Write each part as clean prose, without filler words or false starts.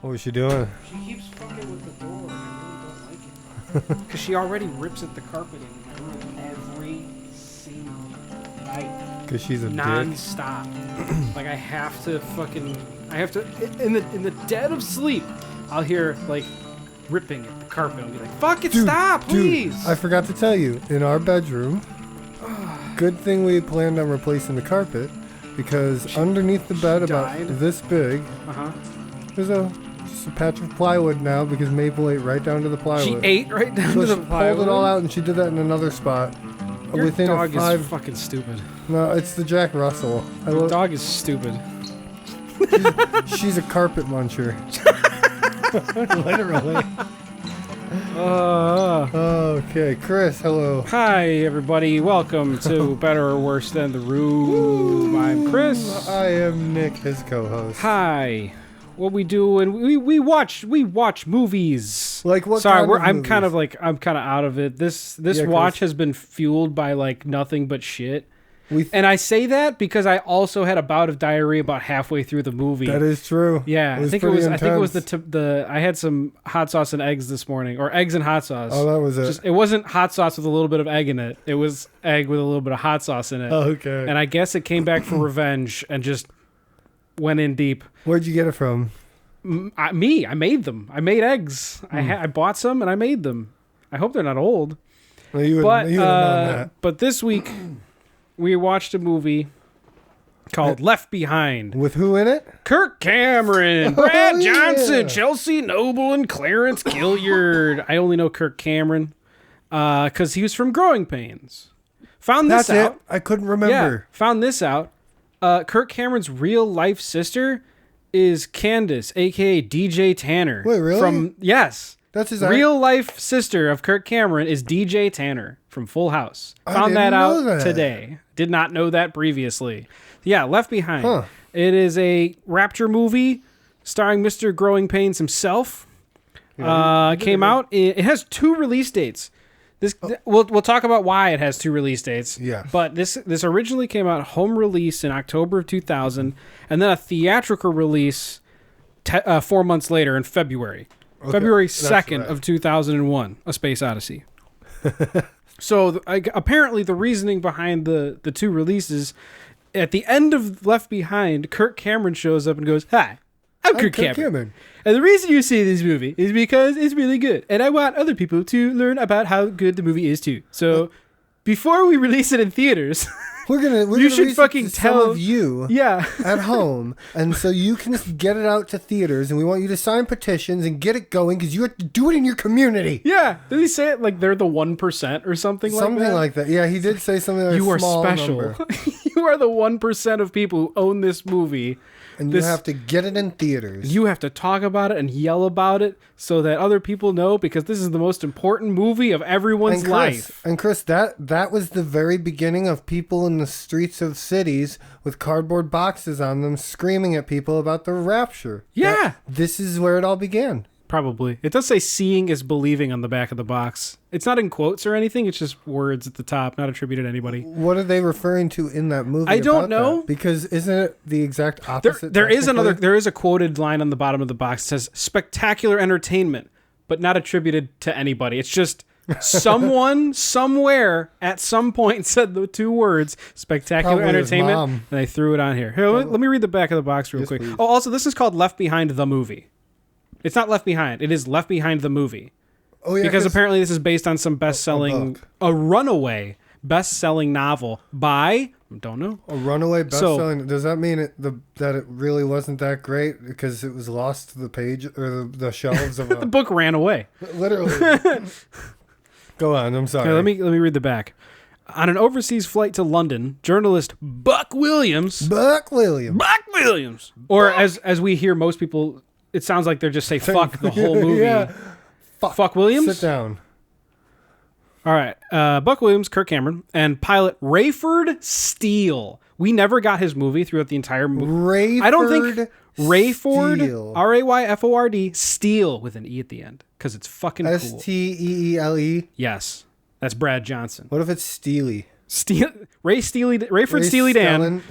What was she doing? She keeps fucking with the door, and I really don't like it. Because she already rips at the carpeting in my room every single night. Because she's a non-stop. Like, I have to, in the dead of sleep, I'll hear, like, ripping at the carpet. I'll be like, fuck it, stop, please! Dude, I forgot to tell you, in our bedroom, good thing we planned on replacing the carpet, because underneath the bed, about this big, there's just a patch of plywood now, because Maple ate right down to the plywood. She ate right down to the plywood? She pulled it all out, and she did that in another spot. Your dog is fucking stupid. No, it's the Jack Russell. Your dog is stupid. She's a carpet muncher. Literally. Okay, Chris, hello. Hi, everybody. Welcome to Better or Worse Than the Room. I'm Chris. I am Nick, his co-host. Hi. What we do, and we watch movies. Like what? Sorry, kind of I'm movies? I'm kind of out of it. This watch has been fueled by like nothing but shit. And I say that because I also had a bout of diarrhea about halfway through the movie. That is true. Yeah, I think it was the I had some hot sauce and eggs this morning, or eggs and hot sauce. Oh, that was it. It wasn't hot sauce with a little bit of egg in it. It was egg with a little bit of hot sauce in it. Oh, okay. And I guess it came back for revenge and just went in deep. Where'd you get it from? I made them. I made eggs. I bought some and I made them. I hope they're not old. Well, you would have known that. But this week we watched a movie called Left Behind. With who in it? Kirk Cameron, Brad Johnson, Chelsea Noble, and Clarence Gilliard. I only know Kirk Cameron because he was from Growing Pains. Found this out. It. I couldn't remember. Yeah, found this out. Kirk Cameron's real life sister is Candace, a.k.a. DJ Tanner. Wait, really? Yes. That's his real life sister of Kirk Cameron is DJ Tanner from Full House. Found that out today. Did not know that previously. Yeah, Left Behind. Huh. It is a rapture movie starring Mr. Growing Pains himself. Came out. It has 2 release dates. We'll talk about why it has 2 release dates. Yeah. But this originally came out home release in October of 2000, and then a theatrical release 4 months later in February. Okay. February 2nd of 2001, A Space Odyssey. So apparently the reasoning behind the 2 releases, at the end of Left Behind, Kirk Cameron shows up and goes, "Hi, I'm Kirk Cameron. And the reason you see this movie is because it's really good. And I want other people to learn about how good the movie is too. So before we release it in theaters, you should fucking tell some of you at home. And so you can get it out to theaters. And we want you to sign petitions and get it going because you have to do it in your community. Yeah. Did he say it like they're the 1% or something like that? Something like that. Yeah, he did say something like that. You are special. You are the 1% of people who own this movie. And you have to get it in theaters. You have to talk about it and yell about it so that other people know, because this is the most important movie of everyone's life. And Chris, that was the very beginning of people in the streets of cities with cardboard boxes on them screaming at people about the rapture. Yeah. This is where it all began. Probably. It does say seeing is believing on the back of the box. It's not in quotes or anything. It's just words at the top, not attributed to anybody. What are they referring to in that movie? I don't know. Because isn't it the exact opposite? There is a quoted line on the bottom of the box that says spectacular entertainment, but not attributed to anybody. It's just someone somewhere at some point said the 2 words spectacular entertainment, and they threw it on here. Here, let me read the back of the box real quick. Please. Oh, also, this is called Left Behind the Movie. It's not Left Behind. It is Left Behind the Movie. Oh, yeah. Because apparently this is based on some a runaway best-selling novel by, don't know. A runaway best-selling. Does that mean that it really wasn't that great because it was lost to the page or the shelves of the book ran away. Literally. Go on. I'm sorry. Here, let me read the back. On an overseas flight to London, journalist Buck Williams, or as we hear most people. It sounds like they're just say fuck the whole movie. Yeah. Fuck Williams? Sit down. All right. Buck Williams, Kirk Cameron, and pilot Rayford Steele. We never got his movie throughout the entire movie. I don't think Rayford, Rayford, Steele with an E at the end, because it's fucking cool. Steele? Yes. That's Brad Johnson. What if it's Steely? Rayford Steele Dan.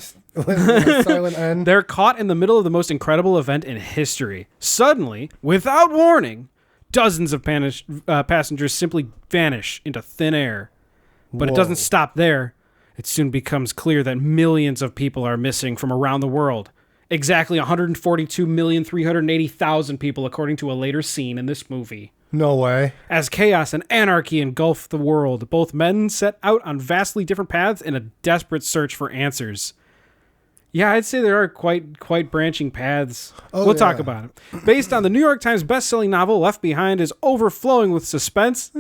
Silent N. They're caught in the middle of the most incredible event in history. Suddenly, without warning, dozens of passengers simply vanish into thin air. But it doesn't stop there. It soon becomes clear that millions of people are missing from around the world. Exactly 142,380,000 people, according to a later scene in this movie. No way. As chaos and anarchy engulf the world, both men set out on vastly different paths in a desperate search for answers. Yeah, I'd say there are quite branching paths. We'll talk about it. Based on the New York Times best-selling novel, Left Behind is overflowing with suspense,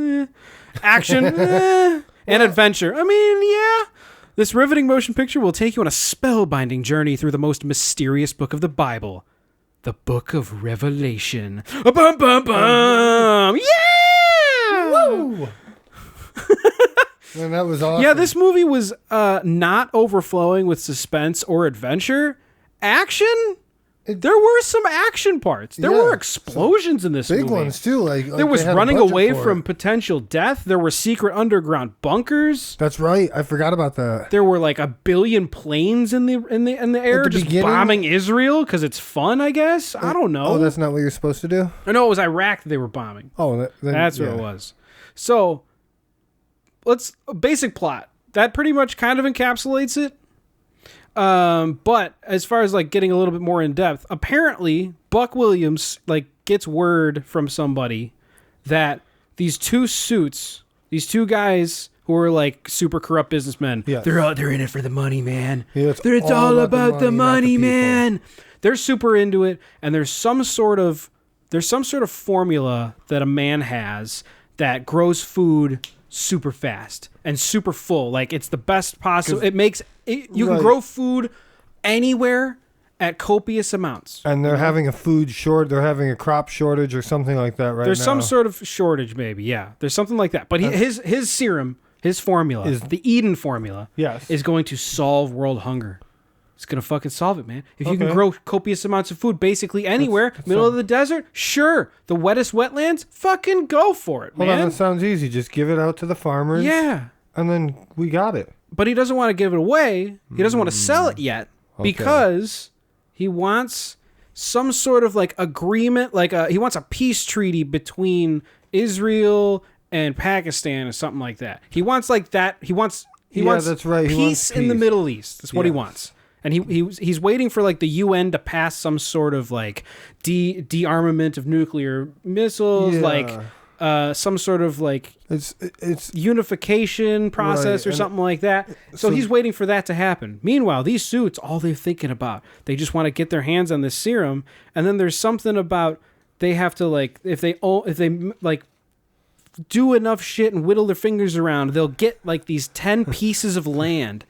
action, and adventure. I mean, yeah. This riveting motion picture will take you on a spellbinding journey through the most mysterious book of the Bible, the Book of Revelation. Bum, bum, bum. Yeah! Woo! Man, that was awesome. Yeah, this movie was not overflowing with suspense or adventure. Action? There were some action parts. There were explosions in this movie. Big ones, too. Like there was running away from potential death. There were secret underground bunkers. That's right. I forgot about that. There were like a billion planes in the air just bombing Israel because it's fun, I guess. I don't know. Oh, that's not what you're supposed to do? No, it was Iraq that they were bombing. Oh, that's what it was. So, basic plot. That pretty much kind of encapsulates it. But as far as like getting a little bit more in depth, apparently Buck Williams like gets word from somebody that these two guys who are like super corrupt businessmen, they're in it for the money, man. Yeah, it's all about the money, man. They're super into it, and there's some sort of formula that a man has that grows food super fast and super full. Like it's the best possible. You can grow food anywhere at copious amounts. And they're having a they're having a crop shortage or something like that right now. There's some sort of shortage, maybe. Yeah, there's something like that. But his serum, his formula, the Eden formula, is going to solve world hunger. It's going to fucking solve it, man. If you can grow copious amounts of food basically anywhere, middle of the desert, sure. The wettest wetlands, fucking go for it, man. Well, that sounds easy. Just give it out to the farmers. Yeah. And then we got it. But he doesn't want to give it away. He doesn't want to sell it yet because he wants some sort of like agreement, he wants a peace treaty between Israel and Pakistan or something like that. He wants like that. He wants that's right. Peace in the Middle East. That's what he wants. And he's waiting for like the UN to pass some sort of like de-armament of nuclear missiles, some sort of like it's unification process or something like that. So he's waiting for that to happen. Meanwhile, these suits, all they're thinking about, they just want to get their hands on this serum. And then there's something about they have to like if they like do enough shit and whittle their fingers around, they'll get like these 10 pieces of land.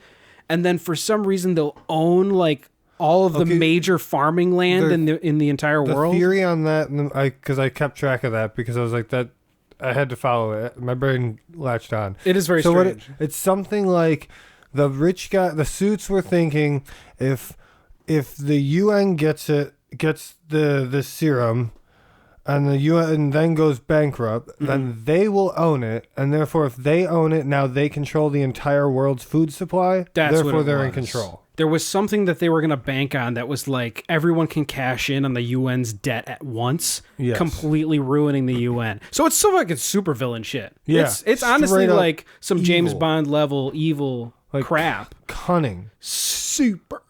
And then for some reason they'll own like all of the major farming land in the entire world. The theory on that, because I kept track of that because I was like that, I had to follow it. My brain latched on. It is very strange. It's something like the rich guy. The suits were thinking if the UN gets the serum, and the UN then goes bankrupt, then they will own it, and therefore if they own it, now they control the entire world's food supply. Therefore they're in control. There was something that they were going to bank on that was like everyone can cash in on the UN's debt at once, completely ruining the UN. So it's so fucking super villain shit. Yeah, it's honestly like some evil. James Bond level evil like crap. Cunning. Super.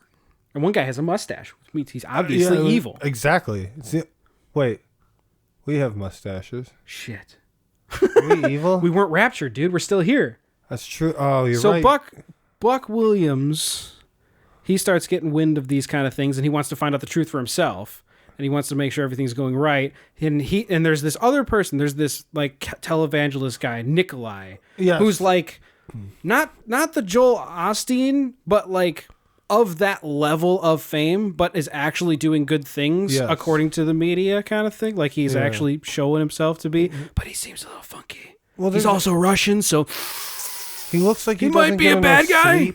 And one guy has a mustache, which means he's obviously evil. Exactly. Wait. We have mustaches. Shit. Are we evil? We weren't raptured, dude. We're still here. That's true. Oh, you're right. So Buck Williams, he starts getting wind of these kind of things, and he wants to find out the truth for himself, and he wants to make sure everything's going right. And there's this other person. There's this like televangelist guy, Nikolai, who's like not the Joel Osteen, but like of that level of fame, but is actually doing good things according to the media kind of thing. Like he's actually showing himself to be, but he seems a little funky. Well, he's also Russian, so he looks like he might be a bad guy.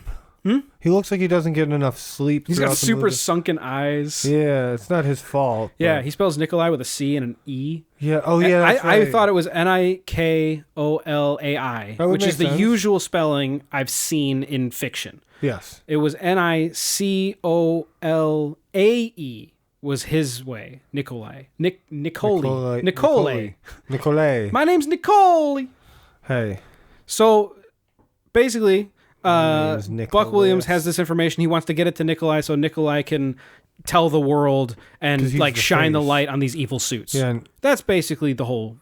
He looks like he doesn't get enough sleep. He's got super sunken eyes. Yeah, it's not his fault. Yeah, he spells Nikolai with a C and an E. Yeah. Oh, yeah. That's I right. thought it was Nikolai, which is the usual spelling I've seen in fiction. Yes. It was Nicolae was his way. Nikolai. Nicolai. My name's Nicole. Hey. So basically, Buck Williams has this information. He wants to get it to Nikolai so Nikolai can tell the world and like shine the light on these evil suits. Yeah, and that's basically the whole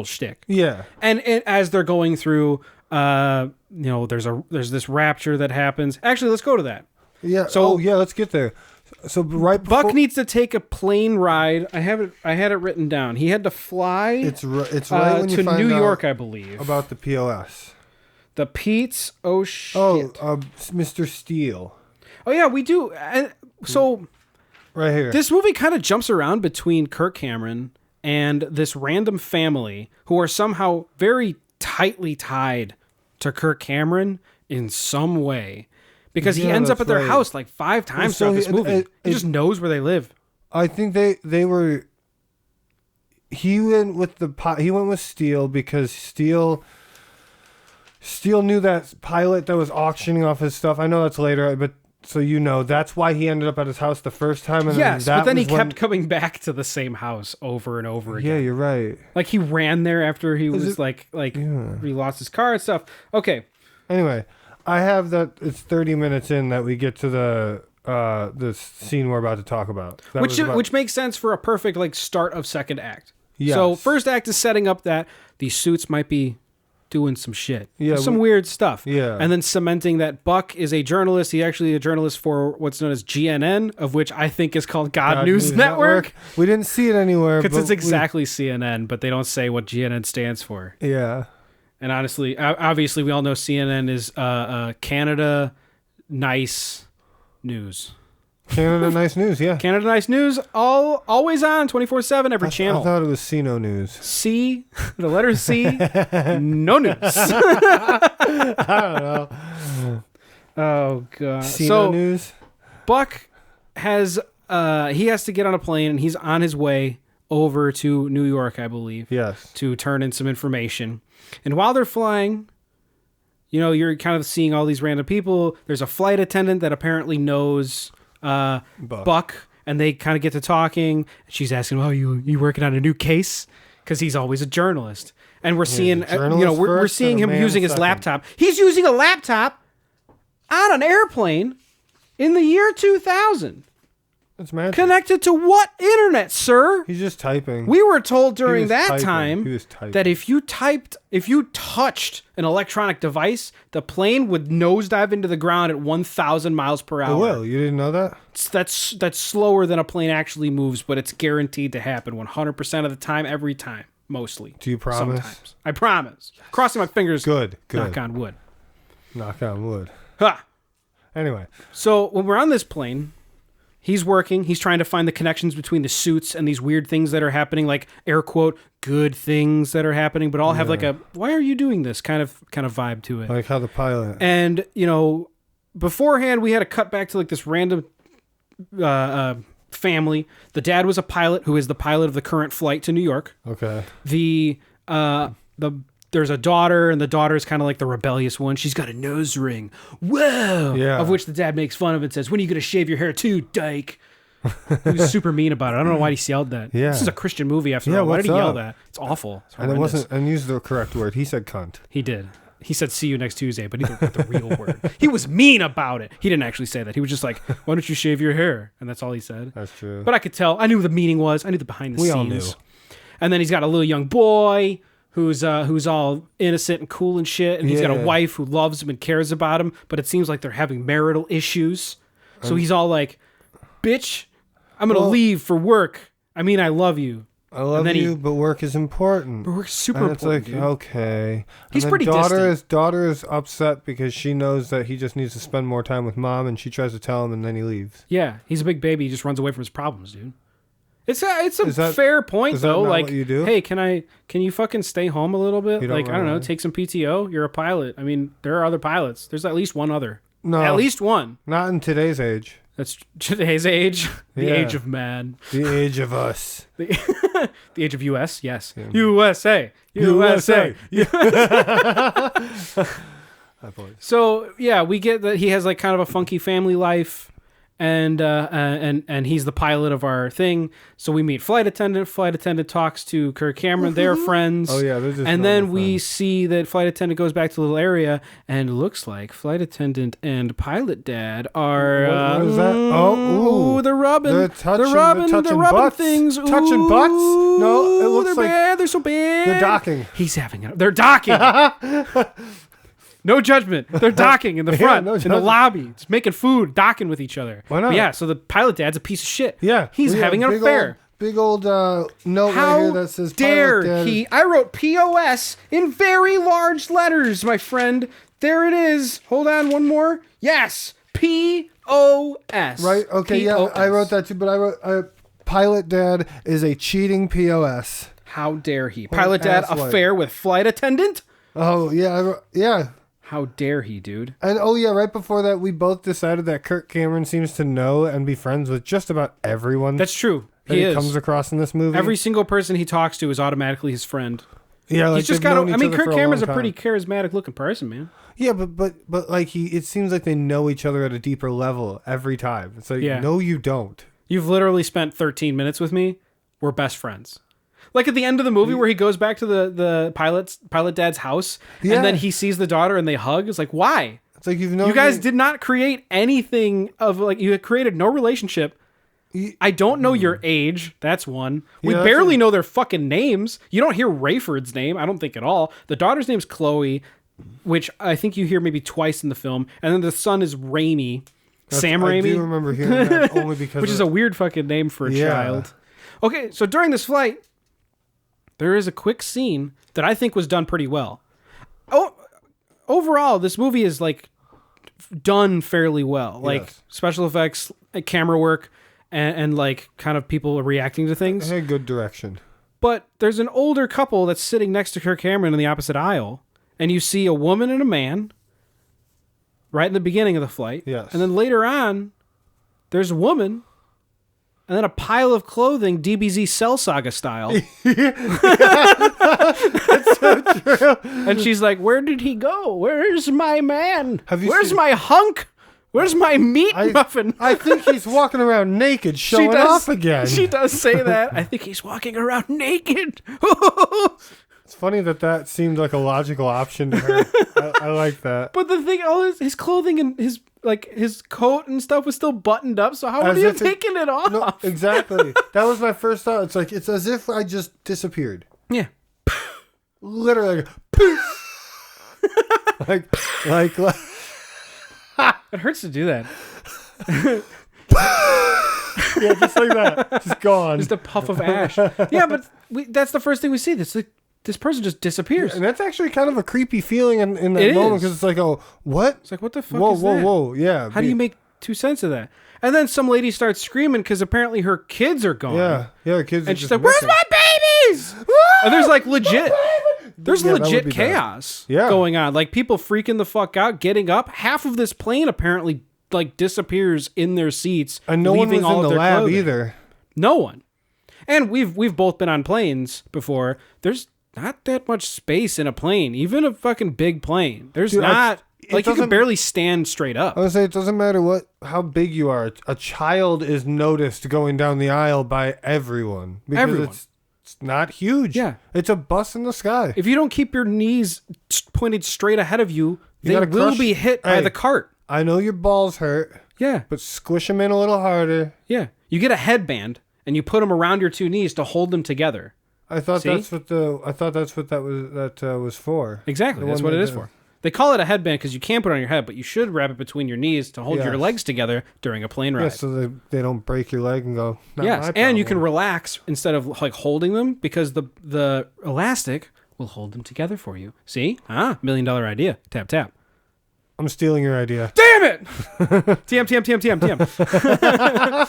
shtick. Yeah. And as they're going through, there's this rapture that happens. Actually, let's go to that. Yeah. So let's get there. So right before, Buck needs to take a plane ride. I had it written down. He had to fly. It's right when you to find New out York, I believe. about the POS. The Pete's. Oh shit. Mr. Steele. Oh yeah, we do. And so right here, this movie kind of jumps around between Kirk Cameron and this random family who are somehow very tightly tied to Kirk Cameron in some way. Because he ends up at their house like 5 times throughout this movie. He just knows where they live. I think they were. He went with Steele because Steele knew that pilot that was auctioning off his stuff. I know that's later, but that's why he ended up at his house the first time. And but then he kept coming back to the same house over and over again. Yeah, you're right. Like he ran there after he was he lost his car and stuff. Okay. Anyway. I have that. It's 30 minutes in that we get to the scene we're about to talk about. Which makes sense for a perfect start of second act. Yes. So first act is setting up that these suits might be doing some shit. Yeah, some weird stuff. Yeah. And then cementing that Buck is a journalist. He's actually a journalist for what's known as GNN, of which I think is called God News Network. We didn't see it anywhere. Because it's exactly CNN, but they don't say what GNN stands for. Yeah. And honestly, obviously, we all know CNN is Canada Nice News. Canada Nice News, yeah. Canada Nice News, always on, 24/7, every channel. I thought it was Cino News. C, the letter C, no news. I don't know. Oh, God. Cino News? Buck has to get on a plane, and he's on his way over to New York, I believe. Yes. To turn in some information. And while they're flying, you're kind of seeing all these random people. There's a flight attendant that apparently knows Buck, and they kind of get to talking. She's asking, "Oh, you working on a new case?" Because he's always a journalist. And we're seeing, we're seeing him using his laptop. He's using a laptop on an airplane in the year 2000. It's magic. Connected to what internet, sir? He's just typing. We were told during that time that if you touched an electronic device, the plane would nosedive into the ground at 1,000 miles per hour. Oh, well, you didn't know that? That's slower than a plane actually moves, but it's guaranteed to happen 100% of the time, every time, mostly. Do you promise? Sometimes. I promise. Crossing my fingers. Good. Knock on wood. Knock on wood. Ha! Anyway. So when we're on this plane, he's working. He's trying to find the connections between the suits and these weird things that are happening, like air quote good things that are happening, but all have like a "why are you doing this" kind of vibe to it. Like how the pilot. And beforehand we had to cut back to like this random family. The dad was a pilot who is the pilot of the current flight to New York. Okay. There's a daughter, and the daughter is kind of like the rebellious one. She's got a nose ring. Whoa! Yeah. Of which the dad makes fun of and says, "When are you going to shave your hair too, dyke?" He was super mean about it. I don't know why he yelled that. Yeah. This is a Christian movie after all. Why did he yell that? It's awful. It's and it wasn't, and use the correct word. He said cunt. He did. He said "see you next Tuesday," but he didn't put the real word. He was mean about it. He didn't actually say that. He was just like, "Why don't you shave your hair?" And that's all he said. That's true. But I could tell. I knew the meaning was. I knew the behind the scenes. We all knew. And then he's got a little young boy who's all innocent and cool and shit, and he's got a wife who loves him and cares about him, but it seems like they're having marital issues. So he's all like, "Bitch, I'm gonna leave for work. I mean, I love you. I love you, but work is important. But work's super and important. It's like, okay. He's pretty distant. Daughter is upset because she knows that he just needs to spend more time with mom, and she tries to tell him, and then he leaves. Yeah, he's a big baby. He just runs away from his problems, dude. It's a fair point though. Like, what you do? Hey, can you fucking stay home a little bit? Like, I don't know, away. take some PTO. You're a pilot. I mean, there are other pilots. There's at least one other. No. At least one. Not in today's age. That's today's age. The age of man. The age of us. The age of US, yes. Yeah. USA. USA. So, yeah, we get that he has like kind of a funky family life. And he's the pilot of our thing. So we meet flight attendant. Flight attendant talks to Kirk Cameron. They're friends. Oh yeah, they're just. And then we friends. see that flight attendant goes back to the little area, and looks like flight attendant and pilot dad are. What is that? Oh, they're rubbing. They're touching butts. Things. Touching butts? No, it looks they're like bad. They're so bad. they're docking. He's having it. They're docking. No judgment. They're docking in the front, no in the judgment. lobby. It's making food, docking with each other. Why not? But yeah, so the pilot dad's a piece of shit. Yeah, He's we have having an big affair. Big old note right here that says dare pilot dad. he? I wrote POS in very large letters, my friend. There it is. Hold on, one more. Yes, POS. Right? Okay, yeah, I wrote that too, but I wrote pilot dad is a cheating POS. How dare he? Pilot dad affair with flight attendant? Oh, yeah, yeah. How dare he, dude? And oh yeah, right before that, we both decided that Kirk Cameron seems to know and be friends with just about everyone. That's true. That he comes across in this movie. Every single person he talks to is automatically his friend. Yeah, like he's just got. I mean, Kirk Cameron's a pretty charismatic looking person, man. Yeah, but like it seems like they know each other at a deeper level every time. It's like, no, you don't. You've literally spent 13 minutes with me. We're best friends. Like at the end of the movie where he goes back to the pilot dad's house and then he sees the daughter and they hug. It's like, why? It's like you guys did not create anything of like you had created no relationship. I don't know your age. That's one. We barely know their fucking names. You don't hear Rayford's name. I don't think at all. The daughter's name's Chloe, which I think you hear maybe twice in the film. And then the son is Raimi. Sam Raimi. I do remember hearing that only because which is a weird fucking name for a child. Okay, so during this flight, there is a quick scene that I think was done pretty well. Oh, overall, this movie is like done fairly well. Like special effects, camera work, and like kind of people reacting to things. It had good direction. But there's an older couple that's sitting next to Kirk Cameron in the opposite aisle, and you see a woman and a man right in the beginning of the flight. Yes. And then later on, there's a woman. And then a pile of clothing, DBZ Cell Saga style. That's so true. And she's like, where did he go? Where's my man? Where's my hunk? Where's my meat muffin? I think he's walking around naked, showing off again. She does say that. I think he's walking around naked. It's funny that seemed like a logical option to her. I like that. But the thing, all his clothing and his coat and stuff was still buttoned up. So how would he have taken it off? No, exactly. That was my first thought. It's like it's as if I just disappeared. Yeah. Literally. like. It hurts to do that. Yeah, just like that. Just gone. Just a puff of ash. Yeah, but that's the first thing we see. This person just disappears. Yeah, and that's actually kind of a creepy feeling in that moment because it's like, oh, what? It's like, what the fuck is that? Whoa. Yeah. How do you make 2 cents of that? And then some lady starts screaming because apparently her kids are gone. Yeah, her kids are and she's like, where's my babies? And there's like legit... There's legit chaos going on. Like people freaking the fuck out, getting up. Half of this plane apparently like disappears in their seats. And no one was all in the lab clothing. Either. No one. And we've both been on planes before. There's not that much space in a plane, even a fucking big plane. There's not like you can barely stand straight up. I would say it doesn't matter how big you are. A child is noticed going down the aisle by everyone because it's not huge. Yeah. It's a bus in the sky. If you don't keep your knees pointed straight ahead of you, they will be hit by the cart. I know your balls hurt. Yeah. But squish them in a little harder. Yeah. You get a headband and you put them around your 2 knees to hold them together. I thought that's what that was for. Exactly. That's what it is for. They call it a headband because you can't put it on your head, but you should wrap it between your knees to hold your legs together during a plane ride. Yeah, so they don't break your leg and go. Yes, and you can relax instead of like holding them because the elastic will hold them together for you. See? $1 million idea. Tap, tap. I'm stealing your idea. Damn it! TM.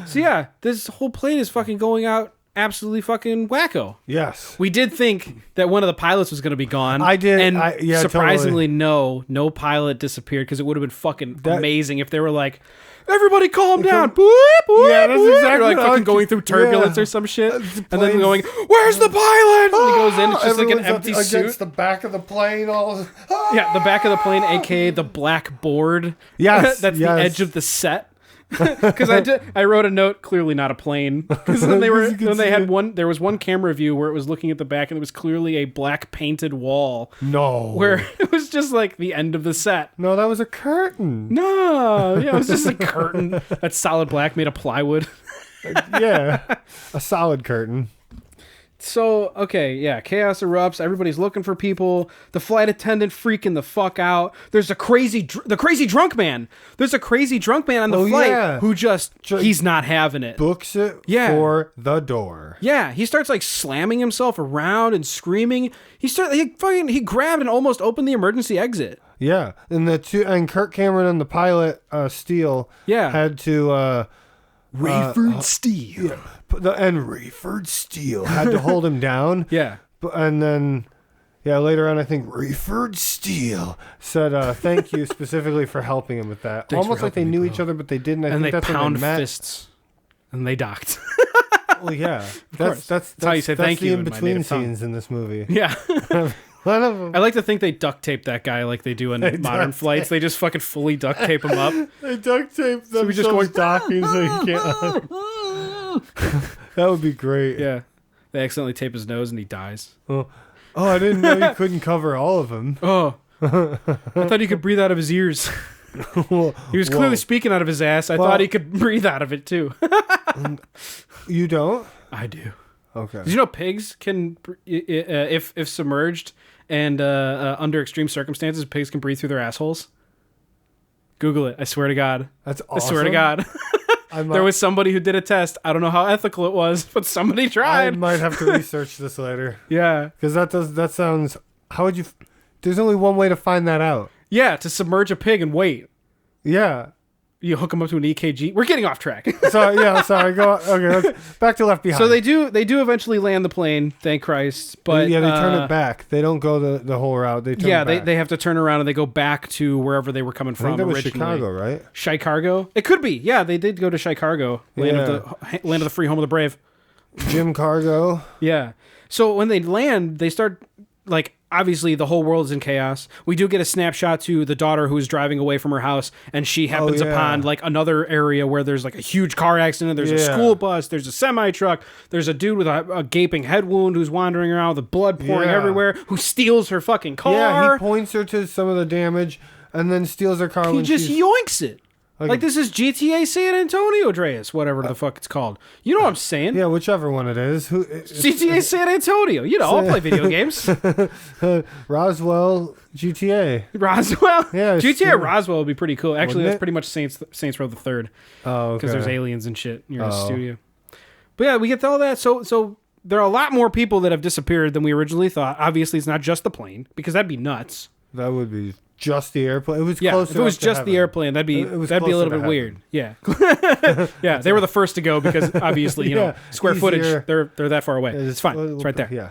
So yeah, this whole plane is fucking going out absolutely fucking wacko. Yes. We did think that one of the pilots was going to be gone. I did. And surprisingly, totally. no pilot disappeared, because it would have been fucking amazing if they were like, everybody calm down. Boop, boop, yeah, that's boop. exactly Like fucking going through turbulence or some shit. And then going, where's the pilot? And he goes in, it's just like an empty suit. Against the back of the plane. Yeah, the back of the plane, a.k.a. the black board. Yes. That's the edge of the set. Because I wrote a note, clearly not a plane. Because then there was one camera view where it was looking at the back, and it was clearly a black painted wall. No. Where it was just like the end of the set. No, that was a curtain. No, yeah, it was just a curtain. That's solid black made of plywood. Yeah, a solid curtain. So, okay, yeah, chaos erupts. Everybody's looking for people. The flight attendant freaking the fuck out. There's the crazy drunk man. There's a crazy drunk man on the flight who he's not having it. Books it for the door. Yeah, he starts like slamming himself around and screaming. He grabbed and almost opened the emergency exit. Yeah, and Kirk Cameron and the pilot Steele had to Rayford Steele. Yeah. And Rayford Steele had to hold him down. Yeah. And then, later on, I think Rayford Steele said thank you specifically for helping him with that. Thanks almost like they knew each other, but they didn't. I think that's pound when they met. fists. And they docked. Well, yeah. That's how you say thank you. That's the in-between scenes in this movie. Yeah. One of them. I like to think they duct tape that guy like they do in modern flights. They just fucking fully duct tape him up. They duct tape them. So we just going docking so you can't. That would be great. Yeah. They accidentally tape his nose and he dies. Oh, I didn't know you couldn't cover all of them. Oh. I thought he could breathe out of his ears. He was clearly speaking out of his ass. I thought he could breathe out of it too. You don't? I do. Okay. Did you know pigs can, if submerged and under extreme circumstances, pigs can breathe through their assholes? Google it. I swear to God. That's awesome. I swear to God. There was somebody who did a test. I don't know how ethical it was, but somebody tried. I might have to research this later. Yeah. Because that sounds... How would you... There's only one way to find that out. Yeah, to submerge a pig and wait. Yeah. You hook them up to an EKG. We're getting off track. Sorry. Go. Okay, back to Left Behind. So they do eventually land the plane, thank Christ. But they turn it back. They don't go the whole route. They turn it back. they have to turn around and they go back to wherever they were coming from. I think that was originally. Chicago, right? Chicago? It could be. Yeah, they did go to Chicago, land of the free, home of the brave. Jim Cargo. Yeah. So when they land, they start like. Obviously, the whole world is in chaos. We do get a snapshot to the daughter who is driving away from her house, and she happens upon like another area where there's like a huge car accident. There's a school bus. There's a semi truck. There's a dude with a gaping head wound who's wandering around with blood pouring everywhere. Who steals her fucking car? Yeah, he points her to some of the damage, and then steals her car. He just yoinks it. Like this is GTA San Antonio, Dreas, whatever the fuck it's called. You know what I'm saying? Yeah, whichever one it is. GTA San Antonio. You know, I'll play video games. Roswell, GTA. Roswell? Yeah. GTA Roswell would be pretty cool. Actually, that's pretty much Saints Row the Third. Oh, okay. Because there's aliens and shit. You're in a studio. But yeah, we get all that. So there are a lot more people that have disappeared than we originally thought. Obviously, it's not just the plane, because that'd be nuts. That would be... Just the airplane. It was close. If it was just the airplane, that'd be a little bit weird. Yeah, yeah. They were the first to go because obviously, square footage. They're that far away. It's fine. It's right there. Yeah.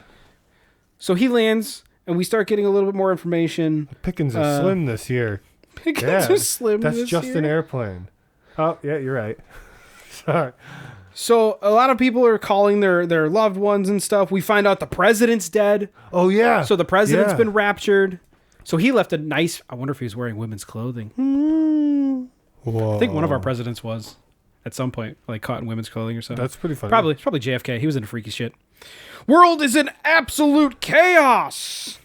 So he lands, and we start getting a little bit more information. Pickings are slim this year. Pickings are slim. That's just an airplane. Oh yeah, you're right. Sorry. So a lot of people are calling their loved ones and stuff. We find out the president's dead. Oh yeah. So the president's been raptured. So he left a nice... I wonder if he was wearing women's clothing. Whoa. I think one of our presidents was at some point, like caught in women's clothing or something. That's pretty funny. Probably JFK. He was into freaky shit. World is in absolute chaos.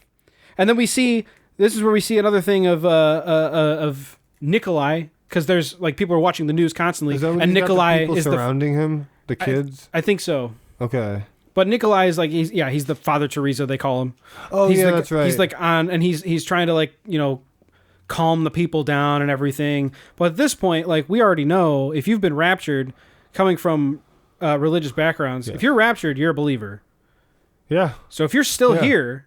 And then we see... This is where we see another thing of Nikolai, because there's like people are watching the news constantly, and Nikolai is surrounding him, the kids. I think so. Okay. But Nikolai is like he's the Father Teresa, they call him. Oh, that's right. He's like on, and he's trying to like calm the people down and everything. But at this point, like we already know, if you've been raptured, coming from religious backgrounds, if you're raptured, you're a believer. Yeah. So if you're still here,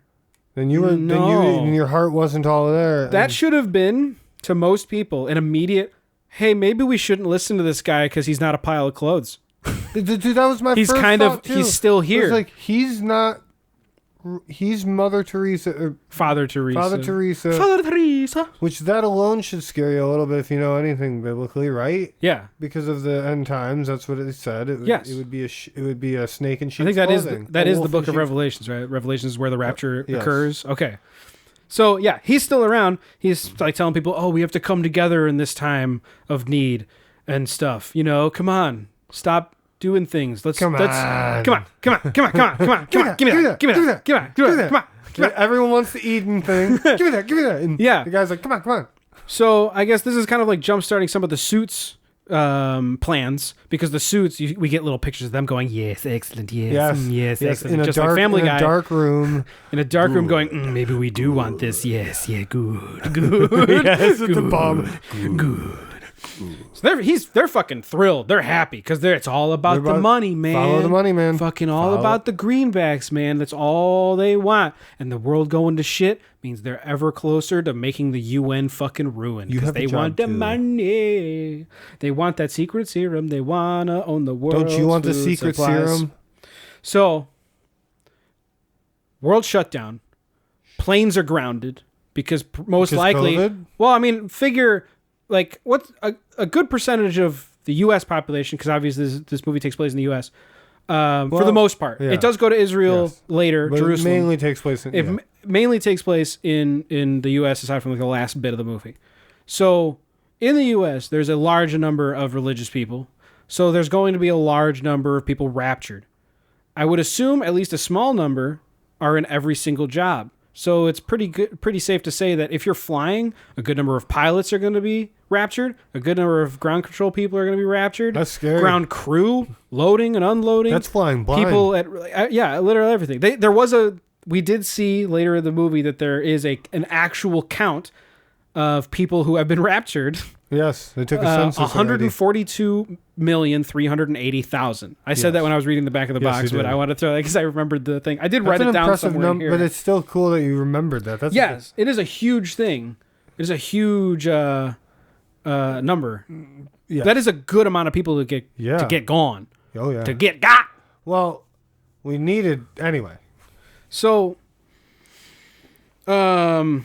then your heart wasn't all there. That should have been to most people an immediate. Hey, maybe we shouldn't listen to this guy because he's not a pile of clothes. Dude, that was my he's first kind thought, of too. he's still It here. was like he's not. He's Mother Teresa. Or Father Teresa. Father Teresa. Father Teresa. Which that alone should scare you a little bit if you know anything biblically, right? Yeah. Because of the end times, that's what it said. Yes. It would be a snake in sheep's I think that clothing. is the book of Revelations, right? Revelations is where the rapture yes. occurs. Okay. So yeah, he's still around. He's like telling people, "Oh, we have to come together in this time of need and stuff. You know, come on, stop doing things. Come on. Give me that. Everyone wants the Eden thing. Give me that. And yeah. the guy's like, come on. So I guess this is kind of like jump-starting some of the suits plans, because the suits, we get little pictures of them going, yes, excellent, yes, excellent. Just like Family Guy. In a dark room. In a dark room going, maybe we do want this. Yes, yeah, good. Yes, it's a bomb. Good. So they're fucking thrilled. They're happy because it's all about the money, man. Follow the money, man. Fucking all about the greenbacks, man. That's all they want. And the world going to shit means they're ever closer to making the UN fucking ruin. Because they want the money. They want that secret serum. They want to own the world. Don't you want the secret serum? So, world shutdown. Planes are grounded because most likely... COVID? Well, I mean, figure... Like, what's a good percentage of the U.S. population, because obviously this movie takes place in the U.S., for the most part. Yeah. It does go to Israel later, but Jerusalem. It mainly takes place mainly takes place in the U.S., aside from like the last bit of the movie. So, in the U.S., there's a large number of religious people. So, there's going to be a large number of people raptured. I would assume at least a small number are in every single job. So it's pretty safe to say that if you're flying, a good number of pilots are going to be raptured. A good number of ground control people are going to be raptured. That's scary. Ground crew, loading and unloading. That's flying blind. People literally everything. We did see later in the movie that there is an actual count of people who have been raptured. Yes, they took a census. 142,380,000. I said that when I was reading the back of the box, but I wanted to throw that because I remembered the thing. I did write it down somewhere here. But it's still cool that you remembered that. It is a huge thing. It is a huge number. Yeah. That is a good amount of people to get gone. Oh yeah. To get got. Well, we needed anyway. So, all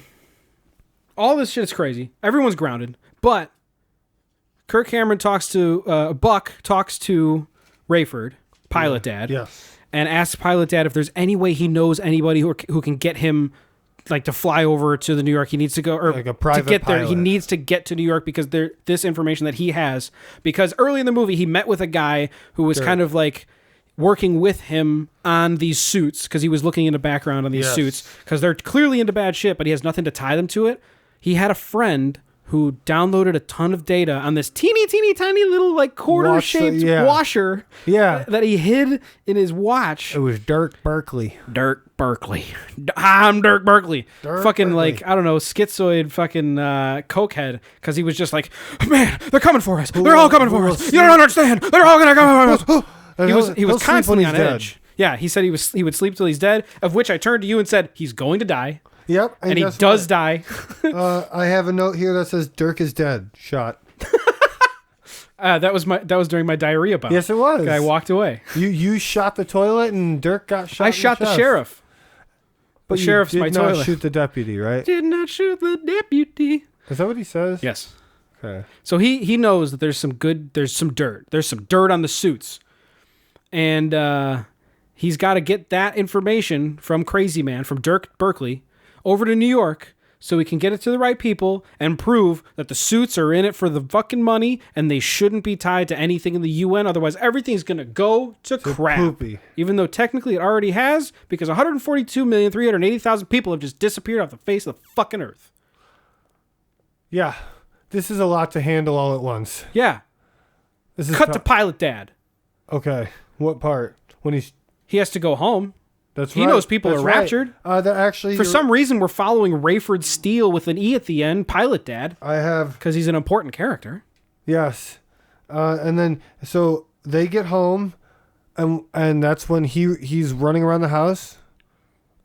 this shit is crazy. Everyone's grounded. But Kirk Cameron talks to Buck talks to Rayford, Pilot Dad, yes, and asks Pilot Dad if there's any way he knows anybody who can get him like to fly over to the New York. He needs to go like a private to get pilot. there. He needs to get to New York because this information that he has. Because early in the movie, he met with a guy who was kind of like working with him on these suits because he was looking into background on these suits because they're clearly into bad shit, but he has nothing to tie them to it. He had a friend who downloaded a ton of data on this teeny tiny little like quarter-shaped washer that he hid in his watch. It was Dirk Berkeley. I'm Dirk Berkeley. Like, I don't know, schizoid fucking cokehead, because he was just like, man, they're coming for us. They're all coming for us. You don't understand. They're all going to come for us. He was constantly on edge. Yeah, he said he would sleep till he's dead, of which I turned to you and said, he's going to die. Yep. And he does die. I have a note here that says Dirk is dead. Shot. That was during my diarrhea bout. Yes, it was. I walked away. You shot the toilet and Dirk got shot. I shot the sheriff. But the sheriff's my toilet. Did not shoot the deputy, right? Did not shoot the deputy. Is that what he says? Yes. Okay. So he knows that there's some dirt. There's some dirt on the suits. And he's got to get that information from Crazy Man, from Dirk Berkeley, over to New York so he can get it to the right people and prove that the suits are in it for the fucking money and they shouldn't be tied to anything in the UN. Otherwise, everything's going to go to crap. Poopy. Even though technically it already has, because 142,380,000 people have just disappeared off the face of the fucking earth. Yeah. This is a lot to handle all at once. Yeah. Cut to Pilot Dad. Okay. What part? When he has to go home. That's he knows people are raptured. For some reason, we're following Rayford Steele with an E at the end, Pilot Dad. Because he's an important character. Yes. And then, so they get home, and that's when he's running around the house,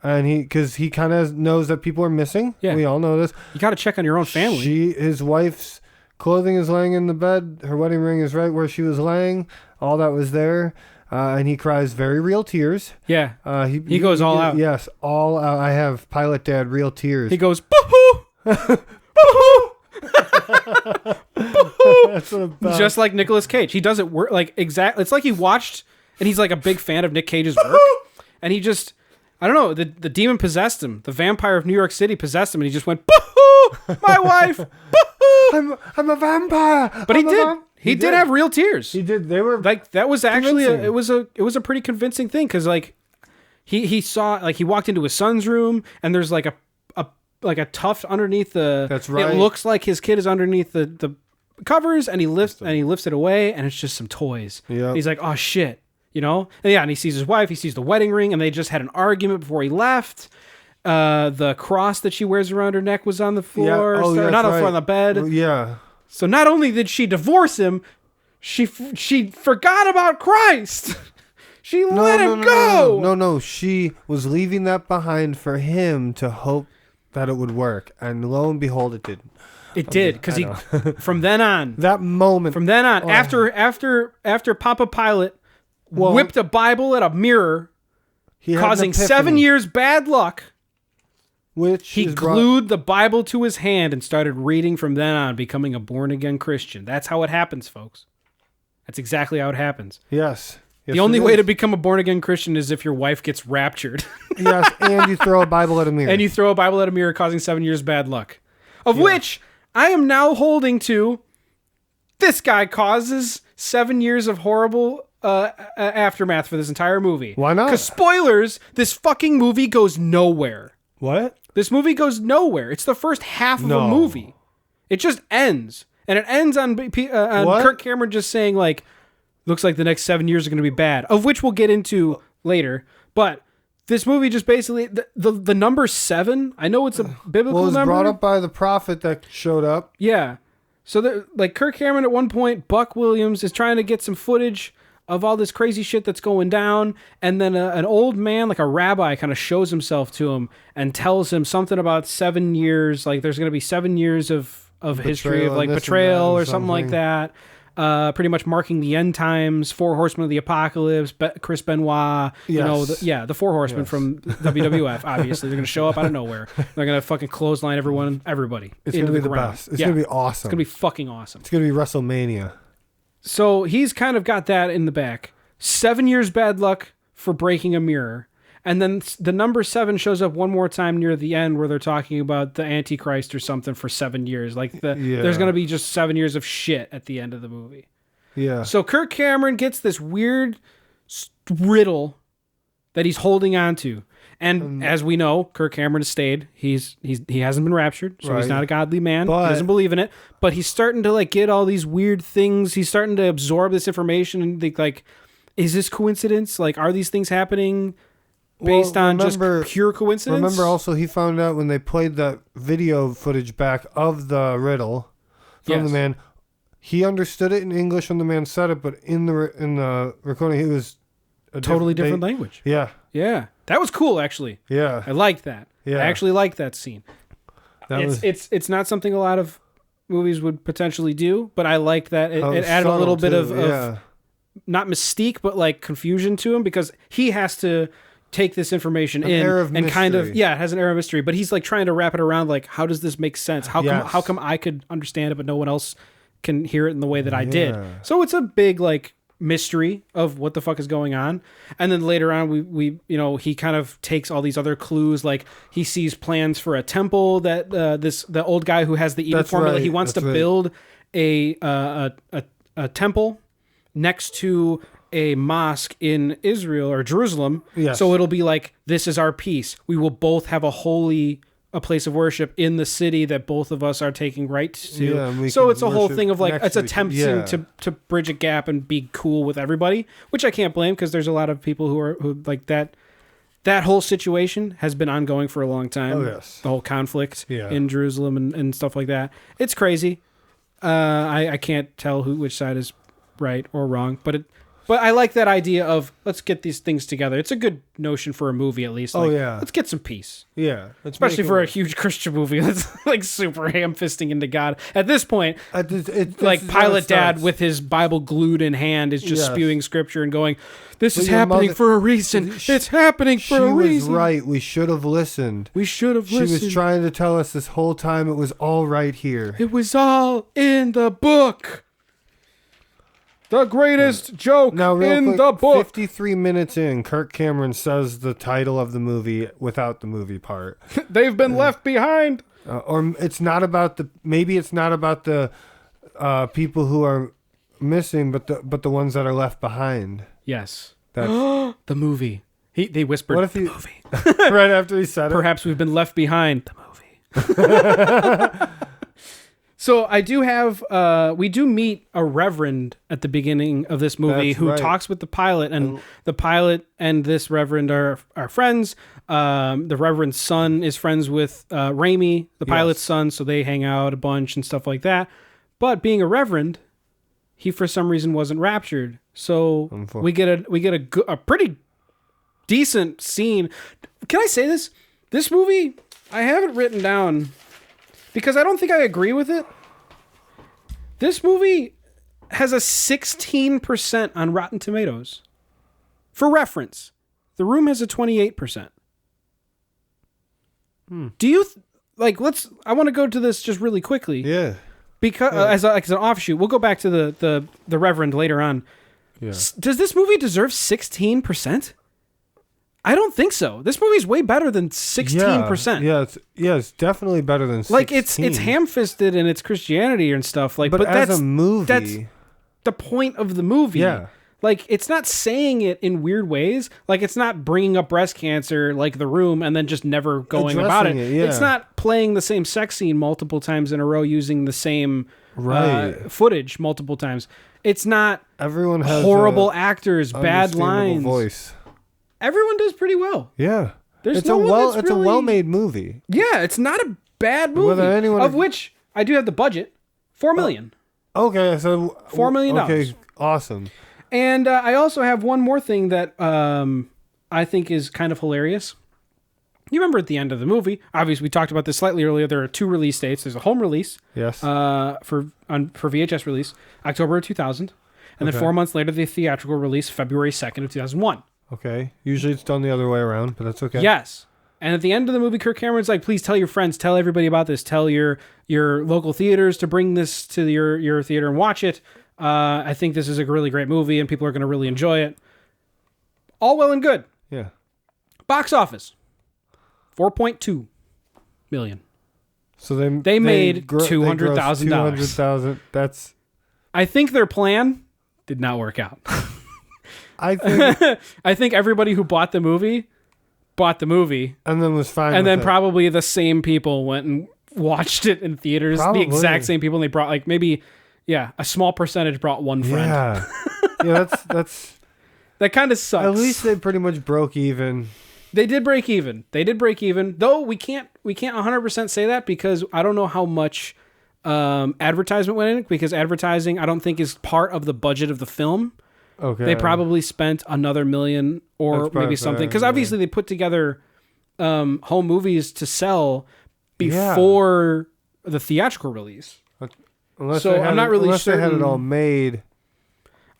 and because he kind of knows that people are missing. Yeah. We all know this. You got to check on your own family. His wife's Clothing is laying in the bed. Her wedding ring is right where she was laying. All that was there. And he cries very real tears. Yeah. He goes all out. Yes, all out. I have Pilot Dad real tears. He goes, boo-hoo! Boo-hoo! Boo-hoo! Just like Nicolas Cage. He does it like exactly. It's like he watched, and he's like a big fan of Nick Cage's work. And he just, I don't know, the demon possessed him. The vampire of New York City possessed him, and he just went, boo-hoo! My wife! Boo-hoo! I'm a vampire! But he did have real tears. He did. They were like, that was actually it was a pretty convincing thing, because like he saw, like, he walked into his son's room, and there's like a tuft underneath the. That's right. It looks like his kid is underneath the covers, and he lifts it away, and it's just some toys. Yeah. He's like, oh shit, you know? And yeah, and he sees his wife, he sees the wedding ring, and they just had an argument before he left. The cross that she wears around her neck was on the floor. Yeah. Oh, not on the floor, on the bed. Yeah. So not only did she divorce him, she forgot about Christ. She let him go. No. She was leaving that behind for him to hope that it would work, and lo and behold, it didn't. It did, because he from then on. That moment. From then on, after Papa Pilate whipped a Bible at a mirror, causing 7 years bad luck. Which he glued the Bible to his hand and started reading from then on, becoming a born-again Christian. That's how it happens, folks. That's exactly how it happens. Yes. The only way to become a born-again Christian is if your wife gets raptured. Yes, and you throw a Bible at a mirror. And you throw a Bible at a mirror, causing 7 years bad luck. Of which I am now holding to, this guy causes 7 years of horrible aftermath for this entire movie. Why not? Because spoilers, this fucking movie goes nowhere. What? This movie goes nowhere. It's the first half of a movie. It just ends. And it ends on Kirk Cameron just saying, like, looks like the next 7 years are going to be bad, of which we'll get into later. But this movie just basically, the number 7, I know it's a biblical number. It was brought up by the prophet that showed up. Yeah. So, like, Kirk Cameron at one point, Buck Williams is trying to get some footage of all this crazy shit that's going down, and then an old man, like a rabbi, kind of shows himself to him and tells him something about 7 years, like there's going to be 7 years of history of like betrayal or something like that, pretty much marking the end times, 4 horsemen of the apocalypse, Chris Benoit, you know, the 4 horsemen from WWF, obviously. They're going to show up out of nowhere. They're going to fucking clothesline everybody. It's going to be the best. It's going to be awesome. It's going to be fucking awesome. It's going to be WrestleMania. So he's kind of got that in the back. 7 years bad luck for breaking a mirror. And then the number 7 shows up one more time near the end where they're talking about the Antichrist or something for 7 years. Like there's going to be just 7 years of shit at the end of the movie. Yeah. So Kirk Cameron gets this weird riddle that he's holding on to. And as we know, Kirk Cameron has stayed. He hasn't been raptured, so he's not a godly man. He doesn't believe in it. But he's starting to like get all these weird things. He's starting to absorb this information and think like, is this coincidence? Like, are these things happening based on just pure coincidence? Remember also he found out when they played that video footage back of the riddle from the man, he understood it in English when the man said it, but in the recording it was a totally different language. Yeah. Yeah. That was cool, actually. Yeah. I liked that. Yeah. I actually liked that scene. It's not something a lot of movies would potentially do, but I liked that. It added a little bit of not mystique, but like confusion to him, because he has to take this information and kind of, it has an air of mystery, but he's like trying to wrap it around like, how does this make sense? How come I could understand it, but no one else can hear it in the way that I did? So it's a big like mystery of what the fuck is going on. And then later on we he kind of takes all these other clues, like he sees plans for a temple that the old guy who has the Eden formula, he wants to build a temple next to a mosque in Israel or Jerusalem. So it'll be like, this is our piece. We will both have a place of worship in the city that both of us are taking rights to. So it's a whole thing of like, it's attempting to bridge a gap and be cool with everybody, which I can't blame, because there's a lot of people who like that whole situation has been ongoing for a long time. The whole conflict in Jerusalem and stuff like that. It's crazy. I can't tell which side is right or wrong, but But I like that idea of let's get these things together. It's a good notion for a movie, at least. Like, let's get some peace. Yeah. Especially for a huge Christian movie that's like super ham-fisting into God. At this point, like Pilate Dad with his Bible glued in hand is just spewing scripture and going, this is happening for a reason. It's happening for a reason. She was right. We should have listened. She was trying to tell us this whole time it was all right here. It was all in the book. The greatest joke in the book. 53 minutes in, Kirk Cameron says the title of the movie without the movie part. They've been left behind. Or it's not about the people who are missing, but the ones that are left behind. Yes. The movie. They whispered, the movie. Right after he said it. Perhaps we've been left behind. The movie. So I do have, we do meet a reverend at the beginning of this movie who talks with the pilot, and the pilot and this reverend are friends. The reverend's son is friends with Raimi, the pilot's son, so they hang out a bunch and stuff like that. But being a reverend, he for some reason wasn't raptured. So we get a pretty decent scene. Can I say this? This movie, I have it written down because I don't think I agree with it. This movie has a 16% on Rotten Tomatoes. For reference, The Room has a 28%. Do you I want to go to this just really quickly. Yeah. Because as an offshoot, we'll go back to the Reverend later on. Yeah. Does this movie deserve 16%? I don't think so. This movie's way better than 16%. It's definitely better than 16%. Like it's ham-fisted in its Christianity and stuff. Like, but as that's a movie, that's the point of the movie. Yeah. Like it's not saying it in weird ways. Like it's not bringing up breast cancer like The Room and then just never going about it. It's not playing the same sex scene multiple times in a row using the same footage multiple times. It's not everyone has horrible actors, bad lines. Voice. Everyone does pretty well. Yeah. It's a well-made movie. Yeah, it's not a bad movie. Of which I do have the budget, $4 million. Okay, so $4 million. Okay, awesome. And I also have one more thing that I think is kind of hilarious. You remember at the end of the movie, obviously we talked about this slightly earlier, there are two release dates. There's a home release for VHS release, October of 2000. And then 4 months later, the theatrical release, February 2nd of 2001. Okay. Usually it's done the other way around, but that's okay. Yes. And at the end of the movie, Kirk Cameron's like, please tell your friends, tell everybody about this. Tell your local theaters to bring this to your theater and watch it. I think this is a really great movie and people are going to really enjoy it. All well and good. Yeah. Box office, $4.2 million. So they made $200,000. $200,000. That's. I think their plan did not work out. I think everybody who bought the movie and then was fine. And then probably the same people went and watched it in theaters. Probably. The exact same people. And they brought a small percentage brought one friend. Yeah, that's that kind of sucks. At least they pretty much broke even. They did break even. Though we can't 100% say that because I don't know how much advertisement went in it, because advertising I don't think is part of the budget of the film. Okay. They probably spent another $1 million or maybe something, because obviously they put together home movies to sell before the theatrical release. I'm not really sure. Unless they had it all made.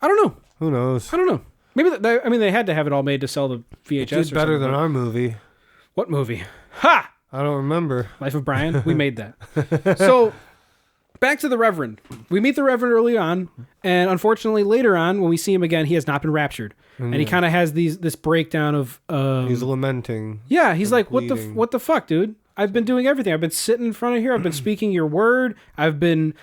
I don't know. Who knows? I don't know. Maybe they had to have it all made to sell the VHS. It did better than our movie. What movie? Ha! I don't remember. Life of Brian. We made that. So. Back to the Reverend. We meet the Reverend early on, and unfortunately later on, when we see him again, he has not been raptured. And he kind of has this breakdown of... he's lamenting. Yeah, he's like, what the fuck, dude? I've been doing everything. I've been sitting in front of here. I've been speaking your word. I've been,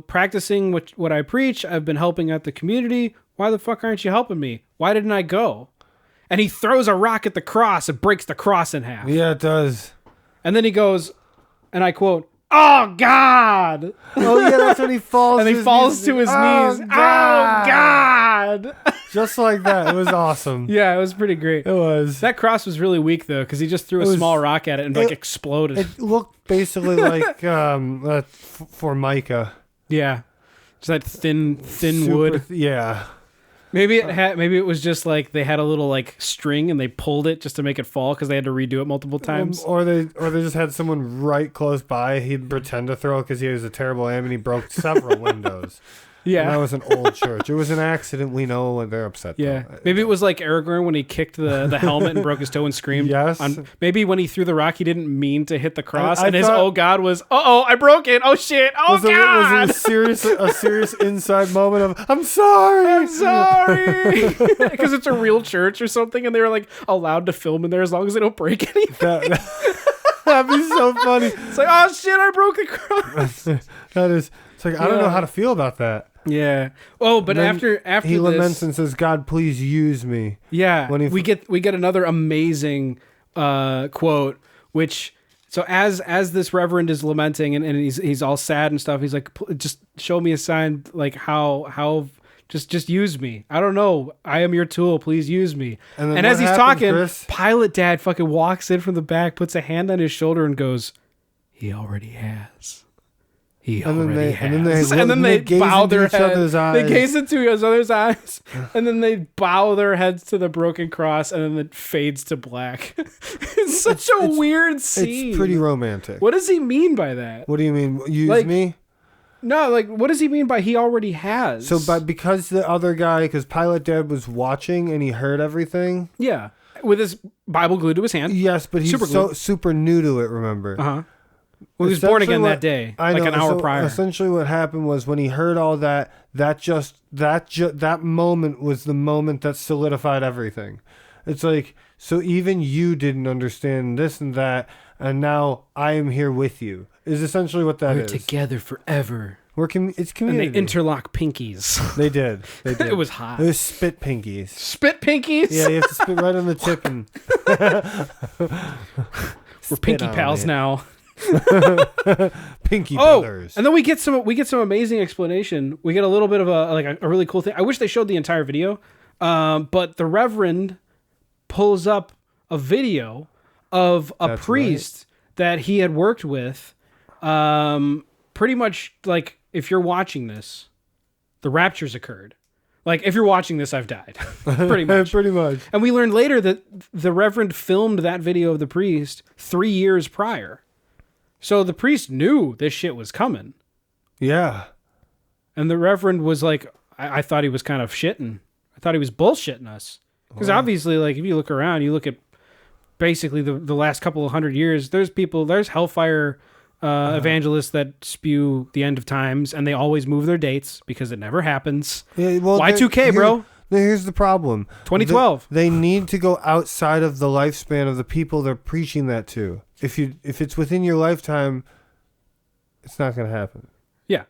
practicing what I preach. I've been helping out the community. Why the fuck aren't you helping me? Why didn't I go? And he throws a rock at the cross and breaks the cross in half. Yeah, it does. And then he goes, and I quote, "Oh God!" Oh yeah, that's when he falls. And he falls to his knees. Oh God! Just like that. It was awesome. Yeah, it was pretty great. It was. That cross was really weak though, because he just threw a small rock at it and exploded. It looked basically like Formica. Yeah, just that thin wood. Yeah. Maybe it was just like they had a little like string and they pulled it just to make it fall because they had to redo it multiple times. Or they just had someone right close by. He'd pretend to throw because he was a terrible aim and he broke several windows. Yeah, and that was an old church. It was an accident. We know they're upset. Yeah, though. Maybe it was like Aragorn when he kicked the helmet and broke his toe and screamed. Yes. Maybe when he threw the rock, he didn't mean to hit the cross, and his "oh God" was I broke it. Oh shit! Oh God! Was it a serious inside moment of I'm sorry, because it's a real church or something, and they were like allowed to film in there as long as they don't break anything. That'd be so funny. It's like, oh shit! I broke the cross. That is. It's like I don't know how to feel about that. Yeah. Oh, but after he this, laments and says, "God, please use me." Yeah. We get another amazing quote, which so as this reverend is lamenting and he's all sad and stuff, he's like, just show me a sign, like how just use me. I don't know. I am your tool. Please use me. And as he's talking, Chris? Pilot Dad fucking walks in from the back, puts a hand on his shoulder, and goes, "He already has." And then they bow their heads. They gaze into each other's eyes, and then they bow their heads to the broken cross, and then it fades to black. It's such a weird scene. It's pretty romantic. What does he mean by that? What do you mean? Use me? No, like, what does he mean by he already has? So, because the other guy, because Pilot Dad was watching and he heard everything. Yeah, with his Bible glued to his hand. Yes, but he's super new to it. Remember? Well, he was born again that day, like an hour prior. Essentially, what happened was when he heard all that, that moment was the moment that solidified everything. It's like, so even you didn't understand this and that, and now I am here with you. Is essentially what that is. We're together forever. It's community. And they interlock pinkies. They did. It was hot. It was spit pinkies. Spit pinkies? Yeah, you have to spit right on the tip. And we're pinky pals now. Pinky brothers. And then we get some amazing explanation. We get a little bit of a really cool thing. I wish they showed the entire video, but the Reverend pulls up a video of a priest that he had worked with. Pretty much like, if you're watching this, the rapture's occurred. Like, if you're watching this, I've died. Pretty much. Pretty much. And we learned later that the Reverend filmed that video of the priest 3 years prior. So the priest knew this shit was coming. Yeah. And the Reverend was like, I thought he was kind of shitting. I thought he was bullshitting us. Because obviously, like, if you look around, you look at basically the last couple of 100 years, there's hellfire evangelists that spew the end of times, and they always move their dates because it never happens. Yeah, well, Y2K, bro. Here's the problem. 2012. They need to go outside of the lifespan of the people they're preaching that to. If it's within your lifetime, it's not going to happen. Yeah.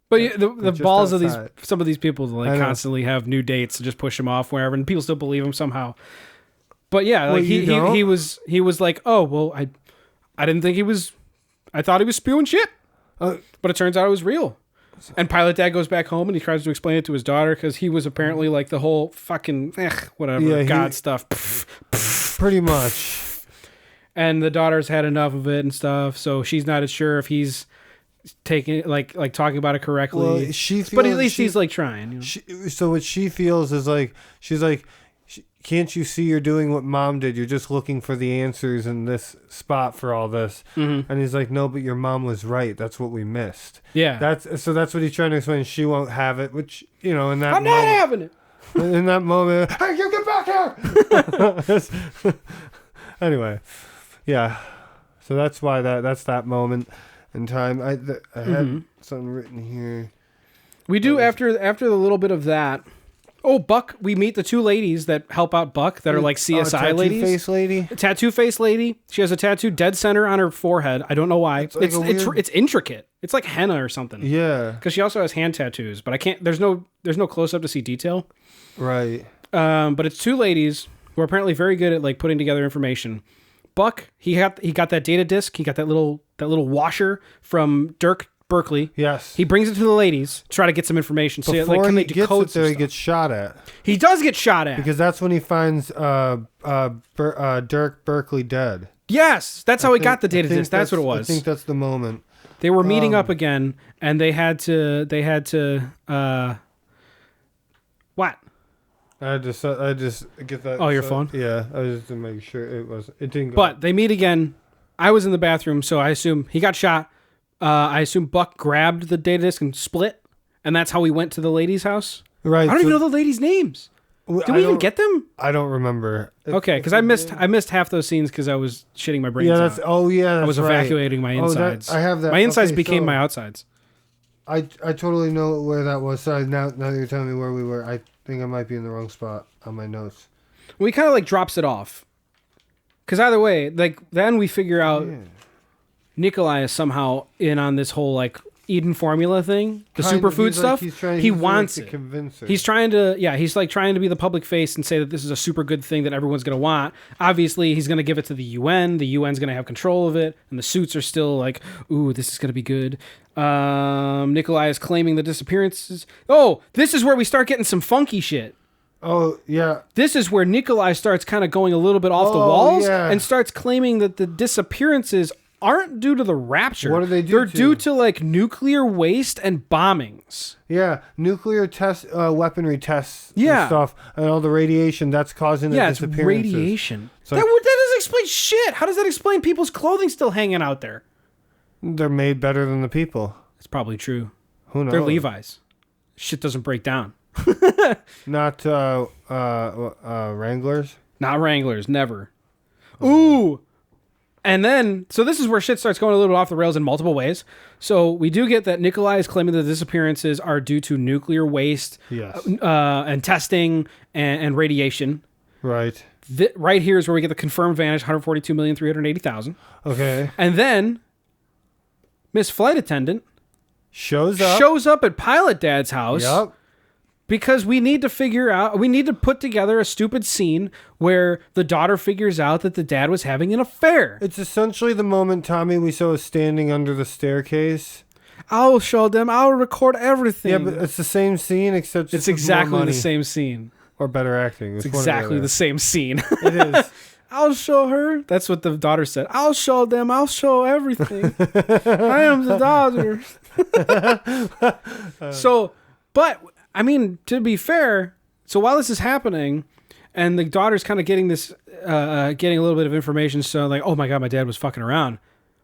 But the balls outside of some of these people constantly have new dates and just push them off wherever, and people still believe them somehow. But yeah, like he was like, oh well, I didn't think he was. I thought he was spewing shit, but it turns out it was real. And Pilot Dad goes back home and he tries to explain it to his daughter because he was apparently like the whole fucking whatever God stuff. Pretty much. And the daughter's had enough of it and stuff, so she's not as sure if he's taking it, like talking about it correctly. Well, but at least he's like trying. You know? So what she feels is like, she's like, can't you see you're doing what Mom did? You're just looking for the answers in this spot for all this. Mm-hmm. And he's like, no, but your mom was right. That's what we missed. Yeah. That's what he's trying to explain. She won't have it, which, in that I'm not having it. In that moment, hey, you get back here! Anyway, yeah. So that's why that's that moment in time. I had something written here. We do after the little bit of that. Oh, Buck, we meet the two ladies that help out Buck that are like CSI ladies. Tattoo face lady. She has a tattoo dead center on her forehead. I don't know why. It's intricate. It's like henna or something. Yeah. Because she also has hand tattoos, but I can't. There's no close up to see detail. Right. But it's two ladies who are apparently very good at like putting together information. Buck, he got that data disc. He got that little washer from Dirk Berkeley. Yes. He brings it to the ladies to try to get some information. Before can they decode he gets shot at. He does get shot at. Because that's when he finds Dirk Berkeley dead. Yes. That's how he got the data disc. That's what it was. I think that's the moment. They were meeting up again, and they had to what? I just get that. Oh, your phone? Yeah, I just to make sure it didn't go. But they meet again. I was in the bathroom, so I assume he got shot. I assume Buck grabbed the data disk and split, and that's how we went to the lady's house. Right. I don't even know the ladies' names. Did we even get them? I don't remember. Okay, because I missed half those scenes because I was shitting my brains out. I was evacuating my insides. I have that. My insides became my outsides. I totally know where that was. Sorry, now that you're telling me where we were, I think I might be in the wrong spot on my notes. We kind of like drops it off. Because either way, like then we figure out Nikolai is somehow in on this whole like Eden formula thing, the superfood stuff. He wants it. He's trying to, he's like trying to be the public face and say that this is a super good thing that everyone's going to want. Obviously, he's going to give it to the UN. The UN's going to have control of it. And the suits are still like, ooh, this is going to be good. Nikolai is claiming the disappearances. Oh, this is where we start getting some funky shit. Oh, yeah. This is where Nikolai starts kind of going a little bit off the walls and starts claiming that the disappearances aren't due to the rapture. What are they due They're due to like nuclear waste and bombings. Yeah, nuclear test, weaponry tests and stuff, and all the radiation that's causing the disappearances. Yeah, it's radiation. That doesn't explain shit. How does that explain people's clothing still hanging out there? They're made better than the people. It's probably true. Who knows? They're Levi's. Shit doesn't break down. Not Wranglers? Not Wranglers, never. Ooh! And then, so this is where shit starts going a little bit off the rails in multiple ways. So we do get that Nikolai is claiming the disappearances are due to nuclear waste and testing and radiation. Right. Right here is where we get the confirmed vanish, 142,380,000. Okay. And then Miss Flight Attendant shows up at Pilot Dad's house. Yep. Because we need to put together a stupid scene where the daughter figures out that the dad was having an affair. It's essentially the moment, Tommy, we saw standing under the staircase. I'll show them. I'll record everything. Yeah, but it's the same scene, except it's exactly the same scene. Or better acting. It's exactly the same scene. It is. I'll show her. That's what the daughter said. I'll show them. I'll show everything. I am the daughter. But... I mean, to be fair, so while this is happening, and the daughter's kind of getting this, getting a little bit of information, so like, oh my God, my dad was fucking around.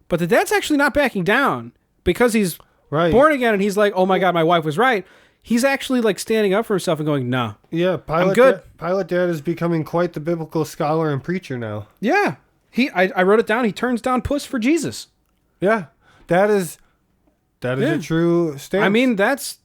But the dad's actually not backing down because he's born again, and he's like, oh my God, my wife was right. He's actually like standing up for himself and going, no. Yeah, Pilot Dad is becoming quite the biblical scholar and preacher now. Yeah. I wrote it down. He turns down puss for Jesus. Yeah. That is a true stance. I mean, that's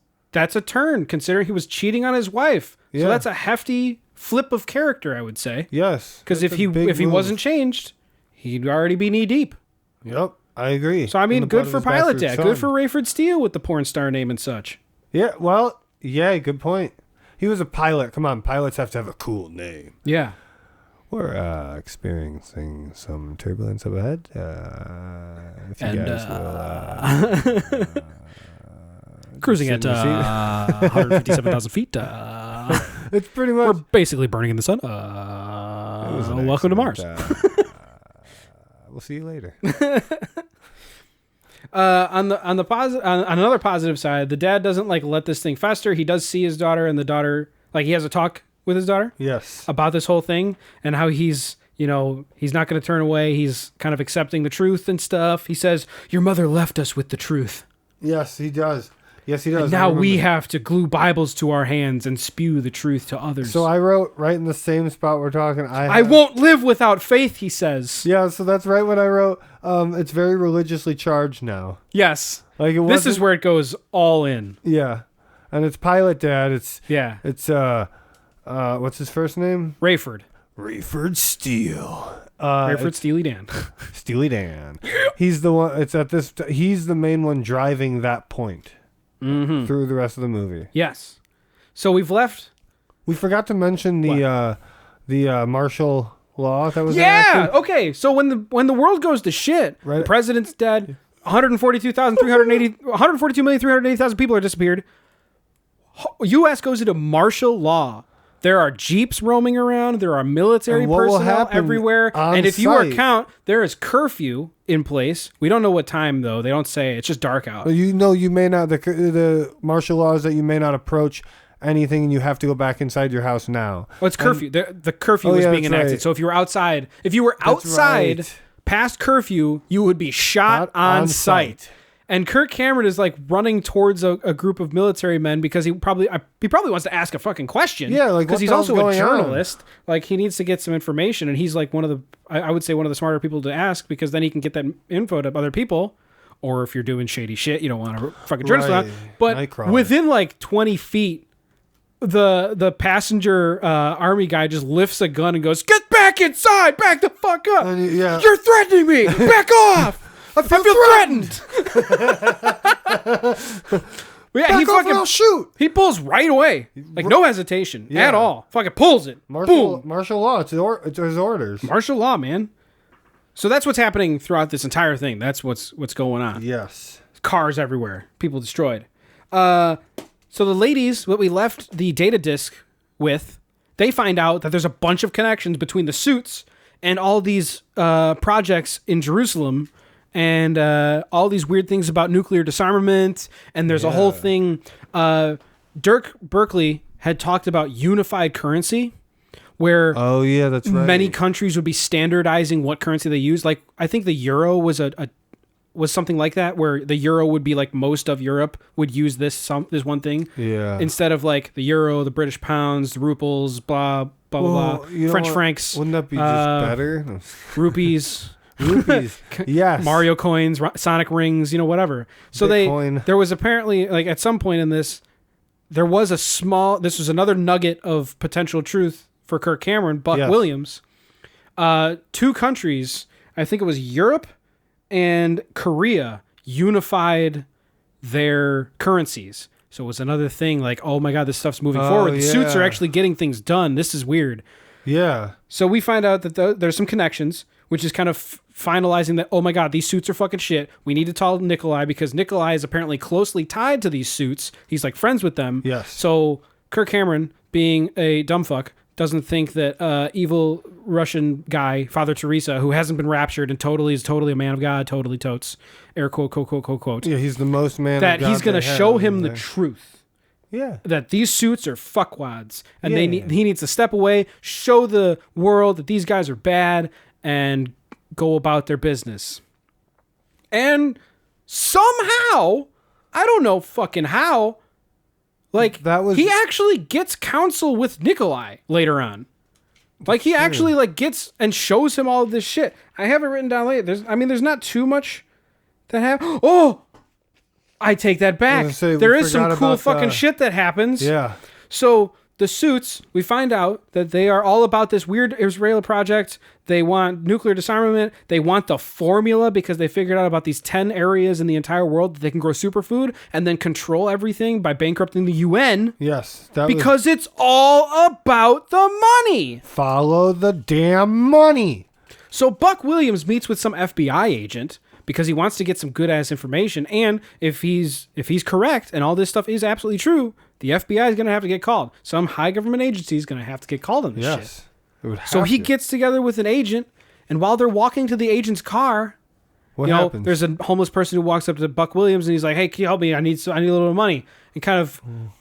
a turn, considering he was cheating on his wife. Yeah. So that's a hefty flip of character, I would say. Yes. Because if he wasn't changed, he'd already be knee deep. Yep, I agree. So I mean, good for Pilot Dad. Good for Rayford Steele with the porn star name and such. Yeah, well, yeah, good point. He was a pilot. Come on, pilots have to have a cool name. Yeah. We're experiencing some turbulence up ahead. If you guys will... Cruising at 157,000 feet. It's pretty much... We're basically burning in the sun. Welcome to Mars. We'll see you later. On another positive side, the dad doesn't like let this thing fester. He does see his daughter, and the daughter, like, he has a talk with his daughter. Yes. About this whole thing and how he's not going to turn away. He's kind of accepting the truth and stuff. He says, "Your mother left us with the truth." Yes, he does. Yes, he does. And now we have to glue Bibles to our hands and spew the truth to others. So I wrote right in the same spot we're talking. I won't live without faith, he says. Yeah, so that's right when I wrote, it's very religiously charged now. Yes. Like this is where it goes all in. Yeah. And it's Pilot Dad. It's what's his first name? Rayford Steele. Rayford Steely Dan. Steely Dan. He's the one. He's the main one driving that point. Mm-hmm. Through the rest of the movie. Yes. So we've left. We forgot to mention the martial law that was enacted. Okay. So when the world goes to shit, the president's dead, 142,380,000 people are disappeared. U.S. goes into martial law. There are jeeps roaming around. There are military personnel everywhere. And if you account, there is curfew in place. We don't know what time, though. They don't say. It's just dark out. Well, you may not. The martial law is that you may not approach anything, and you have to go back inside your house now. Well, it's curfew. The curfew was being enacted. Right. So if you were outside, past curfew, you would be shot on sight. And Kirk Cameron is like running towards a group of military men because he probably wants to ask a fucking question. Yeah, like because he's also a journalist. Like he needs to get some information, and he's like I would say one of the smarter people to ask, because then he can get that info to other people. Or if you're doing shady shit, you don't want to fucking journalist on. But within like 20 feet, the passenger army guy just lifts a gun and goes, "Get back inside! Back the fuck up! You're threatening me! Back off! I feel threatened." Yeah, I'll shoot. He pulls right away, like no hesitation at all. Fucking pulls it. Boom. Martial law. It's his orders. Martial law, man. So that's what's happening throughout this entire thing. That's what's going on. Yes. Cars everywhere. People destroyed. So the ladies, what we left the data disk with, they find out that there's a bunch of connections between the suits and all these projects in Jerusalem, and all these weird things about nuclear disarmament. And there's a whole thing. Dirk Berkeley had talked about unified currency, where that's right. Many countries would be standardizing what currency they use. Like I think the euro was was something like that, where the euro would be like most of Europe would use this one thing. Yeah. Instead of like the euro, the British pounds, the ruples, blah blah blah, French francs. Wouldn't that be just better? Rupees. Yes. Mario coins, Sonic rings, whatever. So Bitcoin. there was apparently like at some point in this, this was another nugget of potential truth for Kirk Cameron, Buck Williams. 2 countries, I think it was Europe and Korea, unified their currencies. So it was another thing like, oh my God, this stuff's moving forward. The suits are actually getting things done. This is weird. Yeah. So we find out that there's some connections, which is kind of finalizing that, oh my God, these suits are fucking shit. We need to tell Nikolai, because Nikolai is apparently closely tied to these suits. He's like friends with them. Yes. So Kirk Cameron, being a dumb fuck, doesn't think that evil Russian guy, Father Teresa, who hasn't been raptured and is totally a man of God, totally totes, air quote, quote, quote, quote, quote. Yeah, he's the most man that of God. He's going to show him the truth. Yeah. That these suits are fuckwads. And he needs to step away, show the world that these guys are bad, and go about their business. And somehow, I don't know fucking how, like, he actually gets counsel with Nikolai later on. Like, he actually, like, gets and shows him all of this shit. I have it written down later. There's not too much that happens. Oh! I take that back. There is some cool fucking shit that happens. Yeah. So, the suits, we find out that they are all about this weird Israeli project. They want nuclear disarmament. They want the formula because they figured out about these 10 areas in the entire world that they can grow superfood and then control everything by bankrupting the UN. Yes. Because it's all about the money. Follow the damn money. So Buck Williams meets with some FBI agent because he wants to get some good-ass information. And if he's correct and all this stuff is absolutely true, the FBI is going to have to get called. Some high government agency is going to have to get called on this shit. So he gets together with an agent, and while they're walking to the agent's car, what happens? There's a homeless person who walks up to Buck Williams, and he's like, "Hey, can you help me? I need a little money." And kind of,